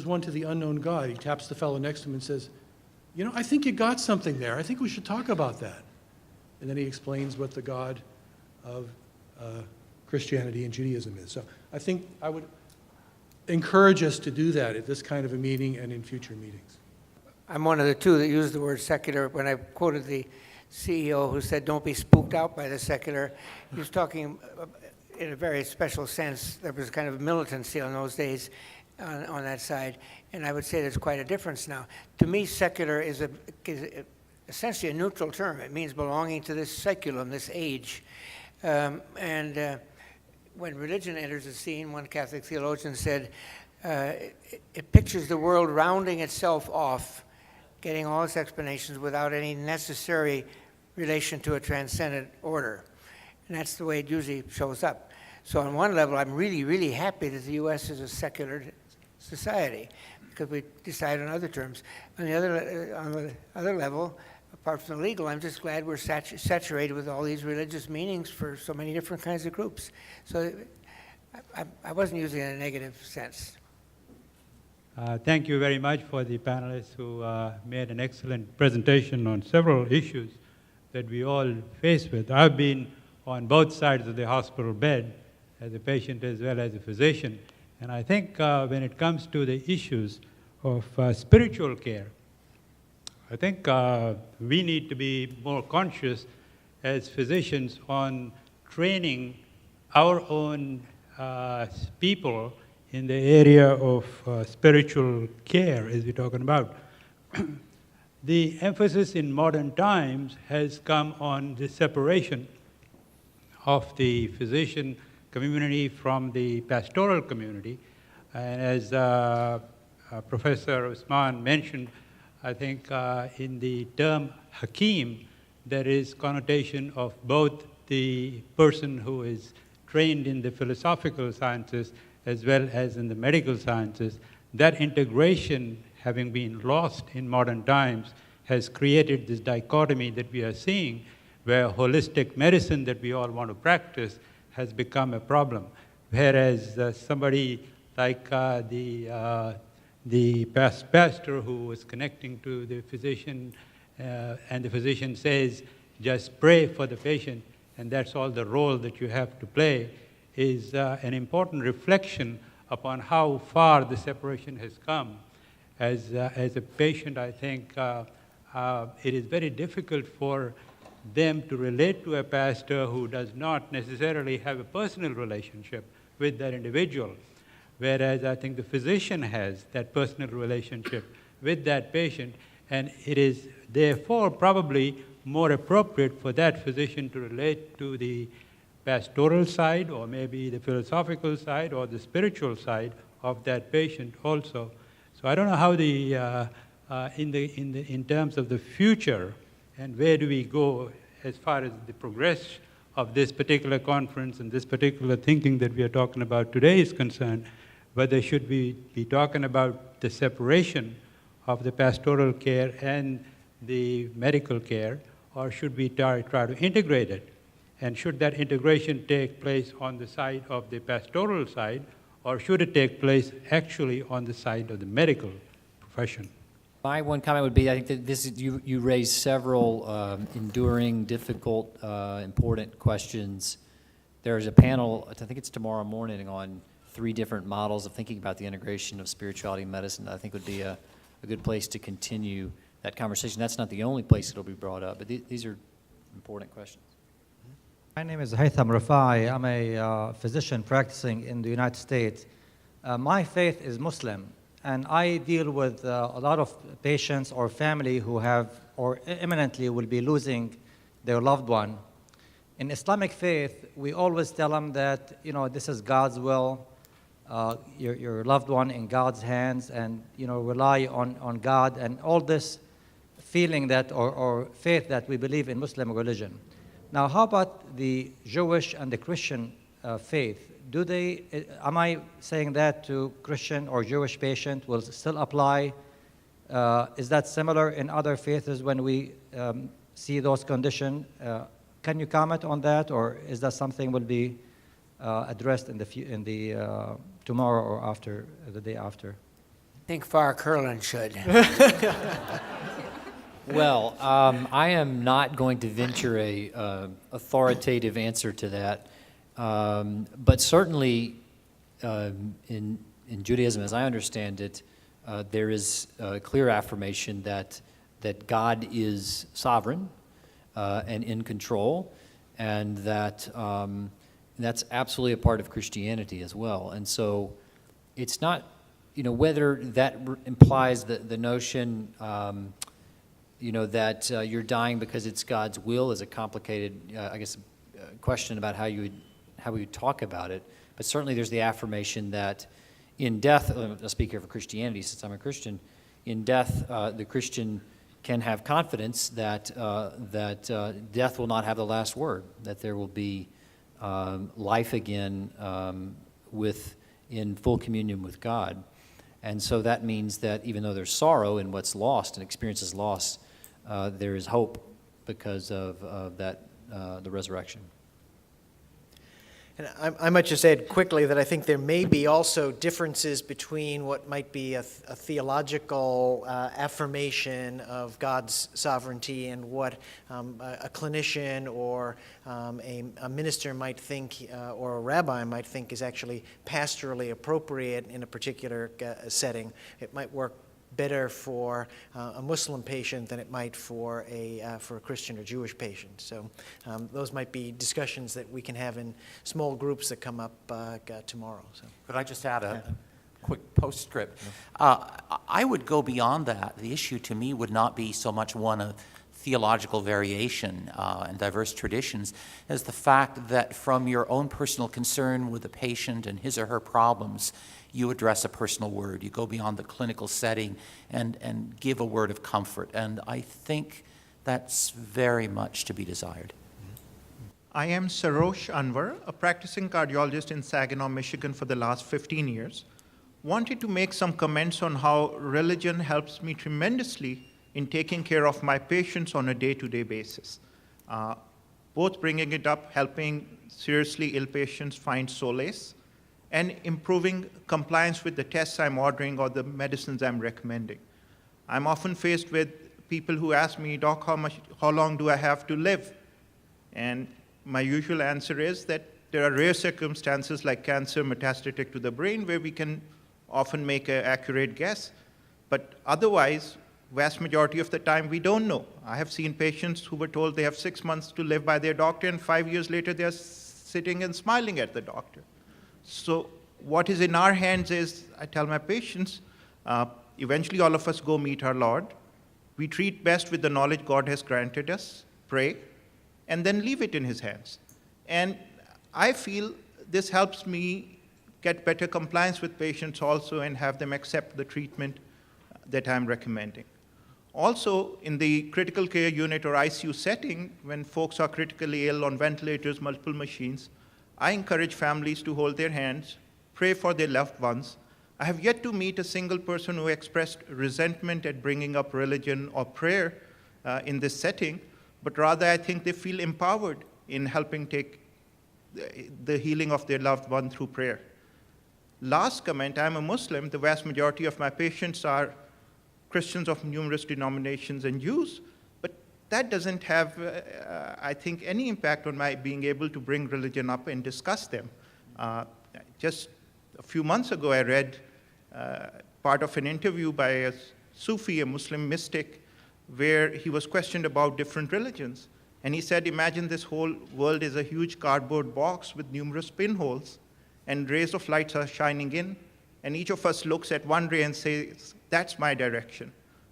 one to the unknown God. He taps the fellow next to him and says, I think you got something there. I think we should talk about that. And then he explains what the God of Christianity and Judaism is. So I think I would encourage us to do that at this kind of a meeting and in future meetings. I'm one of the two that used the word secular when I quoted the CEO who said, don't be spooked out by the secular. He was talking in a very special sense. There was kind of militancy on those days on that side, and I would say there's quite a difference now. To me, secular is essentially a neutral term. It means belonging to this seculum, this age. When religion enters the scene, one Catholic theologian said, it pictures the world rounding itself off, getting all its explanations without any necessary relation to a transcendent order. And that's the way it usually shows up. So on one level, I'm really, really happy that the U.S. is a secular society, because we decide on other terms. On the other level, apart from the legal, I'm just glad we're saturated with all these religious meanings for so many different kinds of groups. So I wasn't using it in a negative sense. Thank you very much for the panelists who made an excellent presentation on several issues that we all face with. I've been on both sides of the hospital bed as a patient as well as a physician. And I think when it comes to the issues of spiritual care, I think we need to be more conscious as physicians on training our own people in the area of spiritual care, as we're talking about. The emphasis in modern times has come on the separation of the physician community from the pastoral community. And as Professor Usman mentioned, I think in the term Hakim, there is connotation of both the person who is trained in the philosophical sciences as well as in the medical sciences. That integration, having been lost in modern times, has created this dichotomy that we are seeing, where holistic medicine that we all want to practice has become a problem. Whereas somebody like the pastor who was connecting to the physician, and the physician says, just pray for the patient, and that's all the role that you have to play, is an important reflection upon how far the separation has come. As a patient, I think it is very difficult for them to relate to a pastor who does not necessarily have a personal relationship with that individual. Whereas I think the physician has that personal relationship with that patient, and it is therefore probably more appropriate for that physician to relate to the pastoral side, or maybe the philosophical side, or the spiritual side of that patient also. So I don't know how in terms of the future, and where do we go as far as the progress of this particular conference and this particular thinking that we are talking about today is concerned, whether should we be talking about the separation of the pastoral care and the medical care, or should we try to integrate it? And should that integration take place on the side of the pastoral side, or should it take place actually on the side of the medical profession? My one comment would be, I think that you raised several enduring, difficult, important questions. There's a panel, I think it's tomorrow morning, on 3 different models of thinking about the integration of spirituality and medicine. I think would be a good place to continue that conversation. That's not the only place it'll be brought up, but these are important questions. My name is Haytham Rafai. I'm a physician practicing in the United States. My faith is Muslim, and I deal with a lot of patients or family who have or imminently will be losing their loved one. In Islamic faith, we always tell them that, this is God's will, your loved one in God's hands, and, rely on God, and all this feeling that, or faith that we believe in Muslim religion. Now, how about the Jewish and the Christian faith? Am I saying that to Christian or Jewish patient will still apply? Is that similar in other faiths when we see those conditions? Can you comment on that, or is that something will be addressed in the tomorrow or after the day after? I think Farr Curlin should. Well, I am not going to venture a authoritative answer to that, but certainly in Judaism, as I understand it, there is a clear affirmation that God is sovereign and in control, and that that's absolutely a part of Christianity as well. And so it's not, whether that implies the notion that you're dying because it's God's will is a complicated, question about how we would talk about it. But certainly there's the affirmation that in death, I'll speak here for Christianity since I'm a Christian, in death the Christian can have confidence that death will not have the last word, that there will be life again in full communion with God. And so that means that even though there's sorrow in what's lost and experiences loss, there is hope because of that, the resurrection. And I might just add quickly that I think there may be also differences between what might be a theological affirmation of God's sovereignty and what a clinician or a minister might think or a rabbi might think is actually pastorally appropriate in a particular setting. It might work better for a Muslim patient than it might for a Christian or Jewish patient. So those might be discussions that we can have in small groups that come up tomorrow. So. Could I just add a quick postscript? I would go beyond that. The issue to me would not be so much one of theological variation and diverse traditions as the fact that from your own personal concern with the patient and his or her problems, you address a personal word. You go beyond the clinical setting and give a word of comfort. And I think that's very much to be desired. I am Sarosh Anwar, a practicing cardiologist in Saginaw, Michigan for the last 15 years. Wanted to make some comments on how religion helps me tremendously in taking care of my patients on a day-to-day basis. Both bringing it up, helping seriously ill patients find solace, and improving compliance with the tests I'm ordering or the medicines I'm recommending. I'm often faced with people who ask me, Doc, how long do I have to live? And my usual answer is that there are rare circumstances like cancer metastatic to the brain where we can often make an accurate guess. But otherwise, vast majority of the time, we don't know. I have seen patients who were told they have 6 months to live by their doctor, and 5 years later, they're sitting and smiling at the doctor. So what is in our hands is, I tell my patients, eventually all of us go meet our Lord. We treat best with the knowledge God has granted us, pray, and then leave it in his hands. And I feel this helps me get better compliance with patients also and have them accept the treatment that I'm recommending. Also, in the critical care unit or ICU setting, when folks are critically ill on ventilators, multiple machines, I encourage families to hold their hands, pray for their loved ones. I have yet to meet a single person who expressed resentment at bringing up religion or prayer in this setting, but rather I think they feel empowered in helping take the healing of their loved one through prayer. Last comment, I'm a Muslim. The vast majority of my patients are Christians of numerous denominations and Jews, but that doesn't have, I think, any impact on my being able to bring religion up and discuss them. Just a few months ago, I read part of an interview by a Sufi, a Muslim mystic, where he was questioned about different religions. And he said, imagine this whole world is a huge cardboard box with numerous pinholes, and rays of light are shining in, and each of us looks at one ray and says, that's my direction.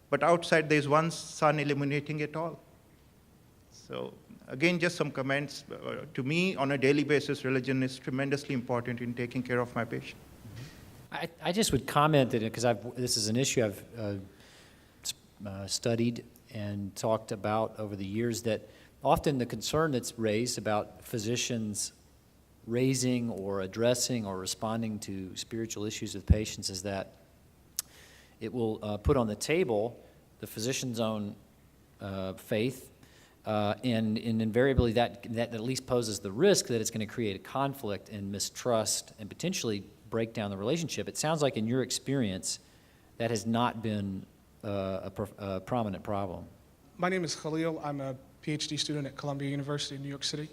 But outside, there's one sun illuminating it all. So again, just some comments. To me, on a daily basis, religion is tremendously important in taking care of my patient. I just would comment that, because this is an issue I've studied and talked about over the years, that often the concern that's raised about physicians raising or addressing or responding to spiritual issues with patients is that it will put on the table the physician's own faith, and invariably that at least poses the risk that it's going to create a conflict and mistrust and potentially break down the relationship. It sounds like in your experience that has not been a prominent problem. My name is Khalil. I'm a PhD student at Columbia University in New York City.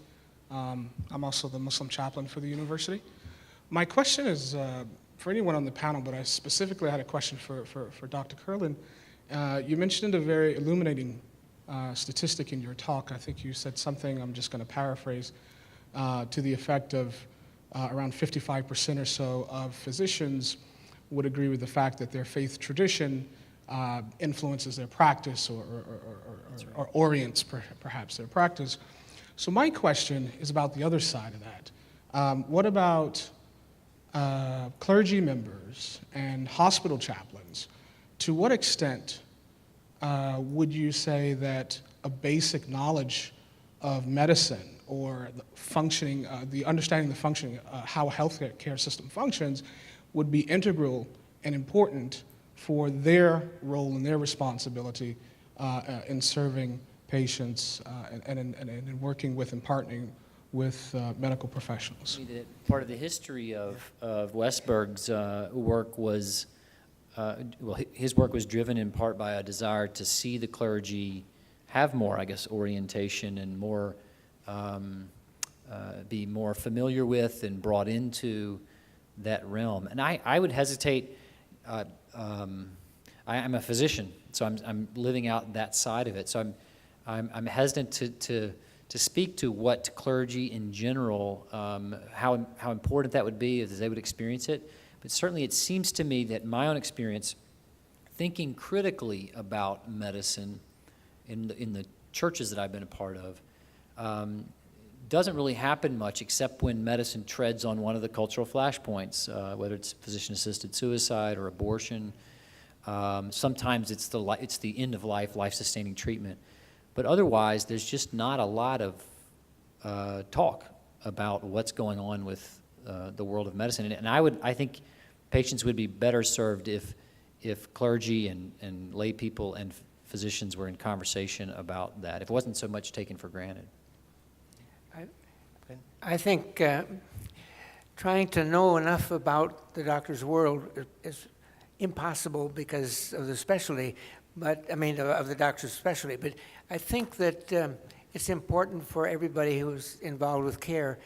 I'm also the Muslim chaplain for the university. My question is for anyone on the panel, but I specifically had a question for Dr. Kurland. You mentioned a very illuminating statistic in your talk. I think you said something, I'm just going to paraphrase, to the effect of around 55% or so of physicians would agree with the fact that their faith tradition influences their practice or orients perhaps their practice. So my question is about the other side of that. What about clergy members and hospital chaplains? To what extent would you say that a basic knowledge of medicine or the functioning, the understanding the functioning, how a healthcare system functions would be integral and important for their role and their responsibility in serving patients and in working with and partnering with medical professionals. Part of the history of Westberg's work was, his work was driven in part by a desire to see the clergy have more, I guess, orientation and more, be more familiar with and brought into that realm. And I would hesitate, I'm a physician, so I'm living out that side of it. So I'm hesitant to speak to what clergy in general, how important that would be if they would experience it. But certainly it seems to me that my own experience, thinking critically about medicine in the churches that I've been a part of, doesn't really happen much except when medicine treads on one of the cultural flashpoints, whether it's physician-assisted suicide or abortion. Sometimes it's the end of life, life-sustaining treatment. But otherwise, there's just not a lot of talk about what's going on with the world of medicine. And I think patients would be better served if clergy and lay people and physicians were in conversation about that, if it wasn't so much taken for granted. I think trying to know enough about the doctor's world is impossible because of the specialty, but I mean of the doctor's specialty. But I think that it's important for everybody who's involved with care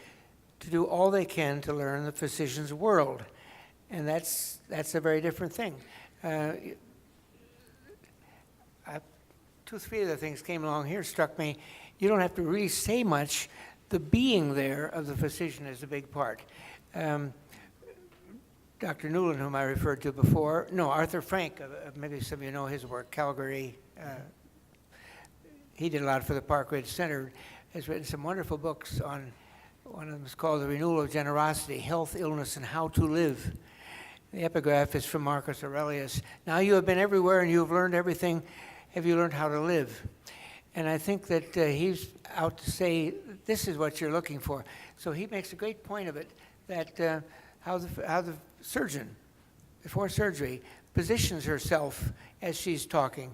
to do all they can to learn the physician's world, and that's a very different thing. 2 or 3 of the things came along here struck me. You don't have to really say much. The being there of the physician is a big part. Dr. Newland, whom I referred to before, Arthur Frank, maybe some of you know his work, Calgary. He did a lot for the Park Ridge Center, has written some wonderful books on, one of them is called The Renewal of Generosity, Health, Illness, and How to Live. The epigraph is from Marcus Aurelius. Now you have been everywhere and you have learned everything. Have you learned how to live? And I think that he's out to say, this is what you're looking for. So he makes a great point of it, that how the surgeon, before surgery, positions herself as she's talking.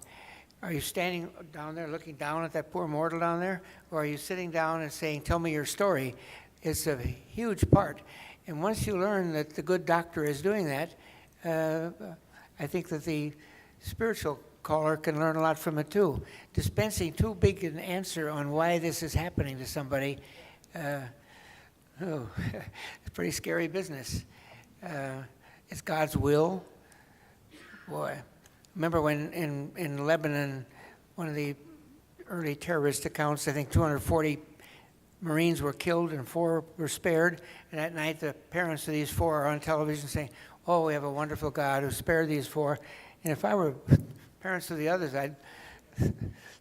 Are you standing down there looking down at that poor mortal down there? Or are you sitting down and saying, tell me your story? It's a huge part. And once you learn that the good doctor is doing that, I think that the spiritual caller can learn a lot from it too. Dispensing too big an answer on why this is happening to somebody, it's a pretty scary business. It's God's will. Boy, remember when in Lebanon, one of the early terrorist accounts, I think 240 Marines were killed and 4 were spared. And at night, the parents of these 4 are on television saying, oh, we have a wonderful God who spared these 4. And if I were parents of the others, I'd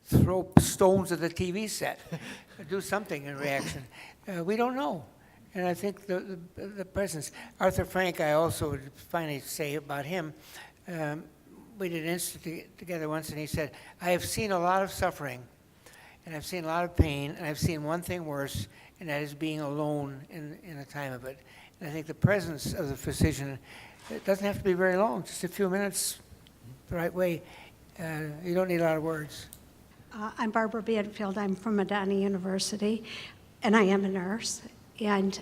throw stones at the TV set, do something in reaction. We don't know. And I think the presence. Arthur Frank, I also would finally say about him, we did an institute together once, and he said, I have seen a lot of suffering, and I've seen a lot of pain, and I've seen one thing worse, and that is being alone in a time of it. And I think the presence of the physician, it doesn't have to be very long, just a few minutes, the right way. You don't need a lot of words. I'm Barbara Banfield. I'm from Madonna University, and I am a nurse. And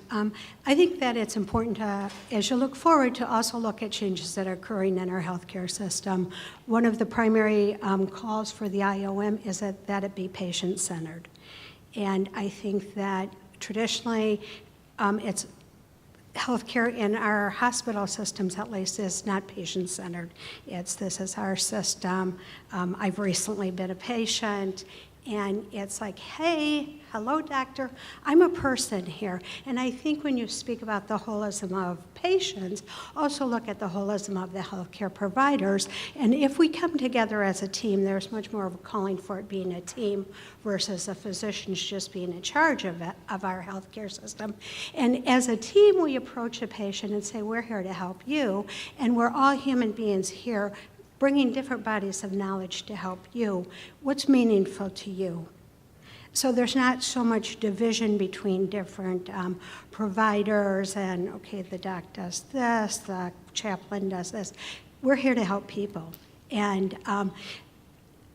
I think that it's important to, as you look forward, to also look at changes that are occurring in our healthcare system. One of the primary calls for the IOM is that it be patient-centered. And I think that traditionally it's healthcare in our hospital systems, at least, is not patient-centered. This is our system. I've recently been a patient, and it's like, hey, hello, doctor. I'm a person here. And I think when you speak about the holism of patients, also look at the holism of the healthcare providers. And if we come together as a team, there's much more of a calling for it being a team versus the physicians just being in charge of our healthcare system. And as a team, we approach a patient and say, we're here to help you, and we're all human beings here bringing different bodies of knowledge to help you. What's meaningful to you? So there's not so much division between different providers and, okay, the doc does this, the chaplain does this. We're here to help people. And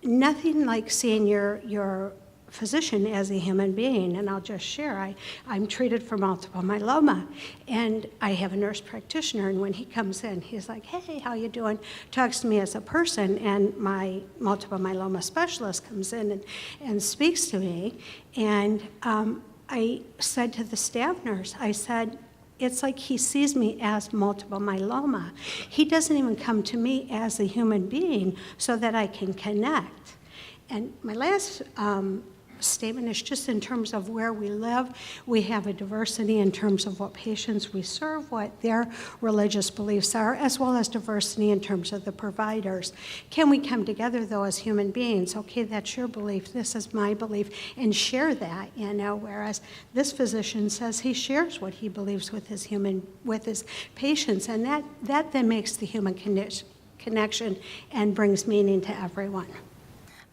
nothing like seeing your physician as a human being. And I'll just share, I'm treated for multiple myeloma, and I have a nurse practitioner, and when he comes in, he's like, hey, how you doing? Talks to me as a person, and my multiple myeloma specialist comes in and speaks to me, and I said to the staff nurse, I said, it's like he sees me as multiple myeloma. He doesn't even come to me as a human being so that I can connect. And my last statement is just in terms of where we live. We have a diversity in terms of what patients we serve, what their religious beliefs are, as well as diversity in terms of the providers. Can we come together, though, as human beings? Okay, that's your belief, this is my belief, and share that, whereas this physician says he shares what he believes with his patients, and that then makes the human connection and brings meaning to everyone.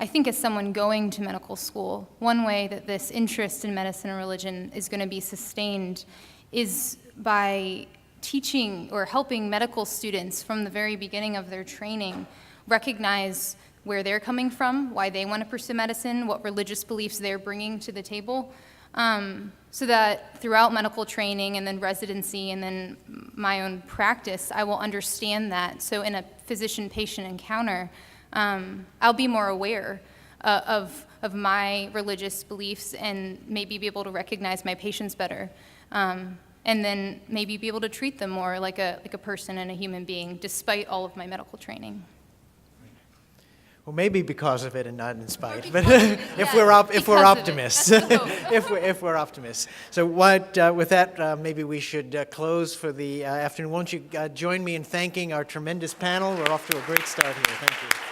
I think as someone going to medical school, one way that this interest in medicine and religion is going to be sustained is by teaching or helping medical students from the very beginning of their training recognize where they're coming from, why they want to pursue medicine, what religious beliefs they're bringing to the table, so that throughout medical training and then residency and then my own practice, I will understand that. So in a physician-patient encounter, I'll be more aware of my religious beliefs and maybe be able to recognize my patients better, and then maybe be able to treat them more like a person and a human being, despite all of my medical training. Well, maybe because of it and not in spite, but if we're optimists, if we're optimists. So with that, maybe we should close for the afternoon. Won't you join me in thanking our tremendous panel? We're off to a great start here. Thank you.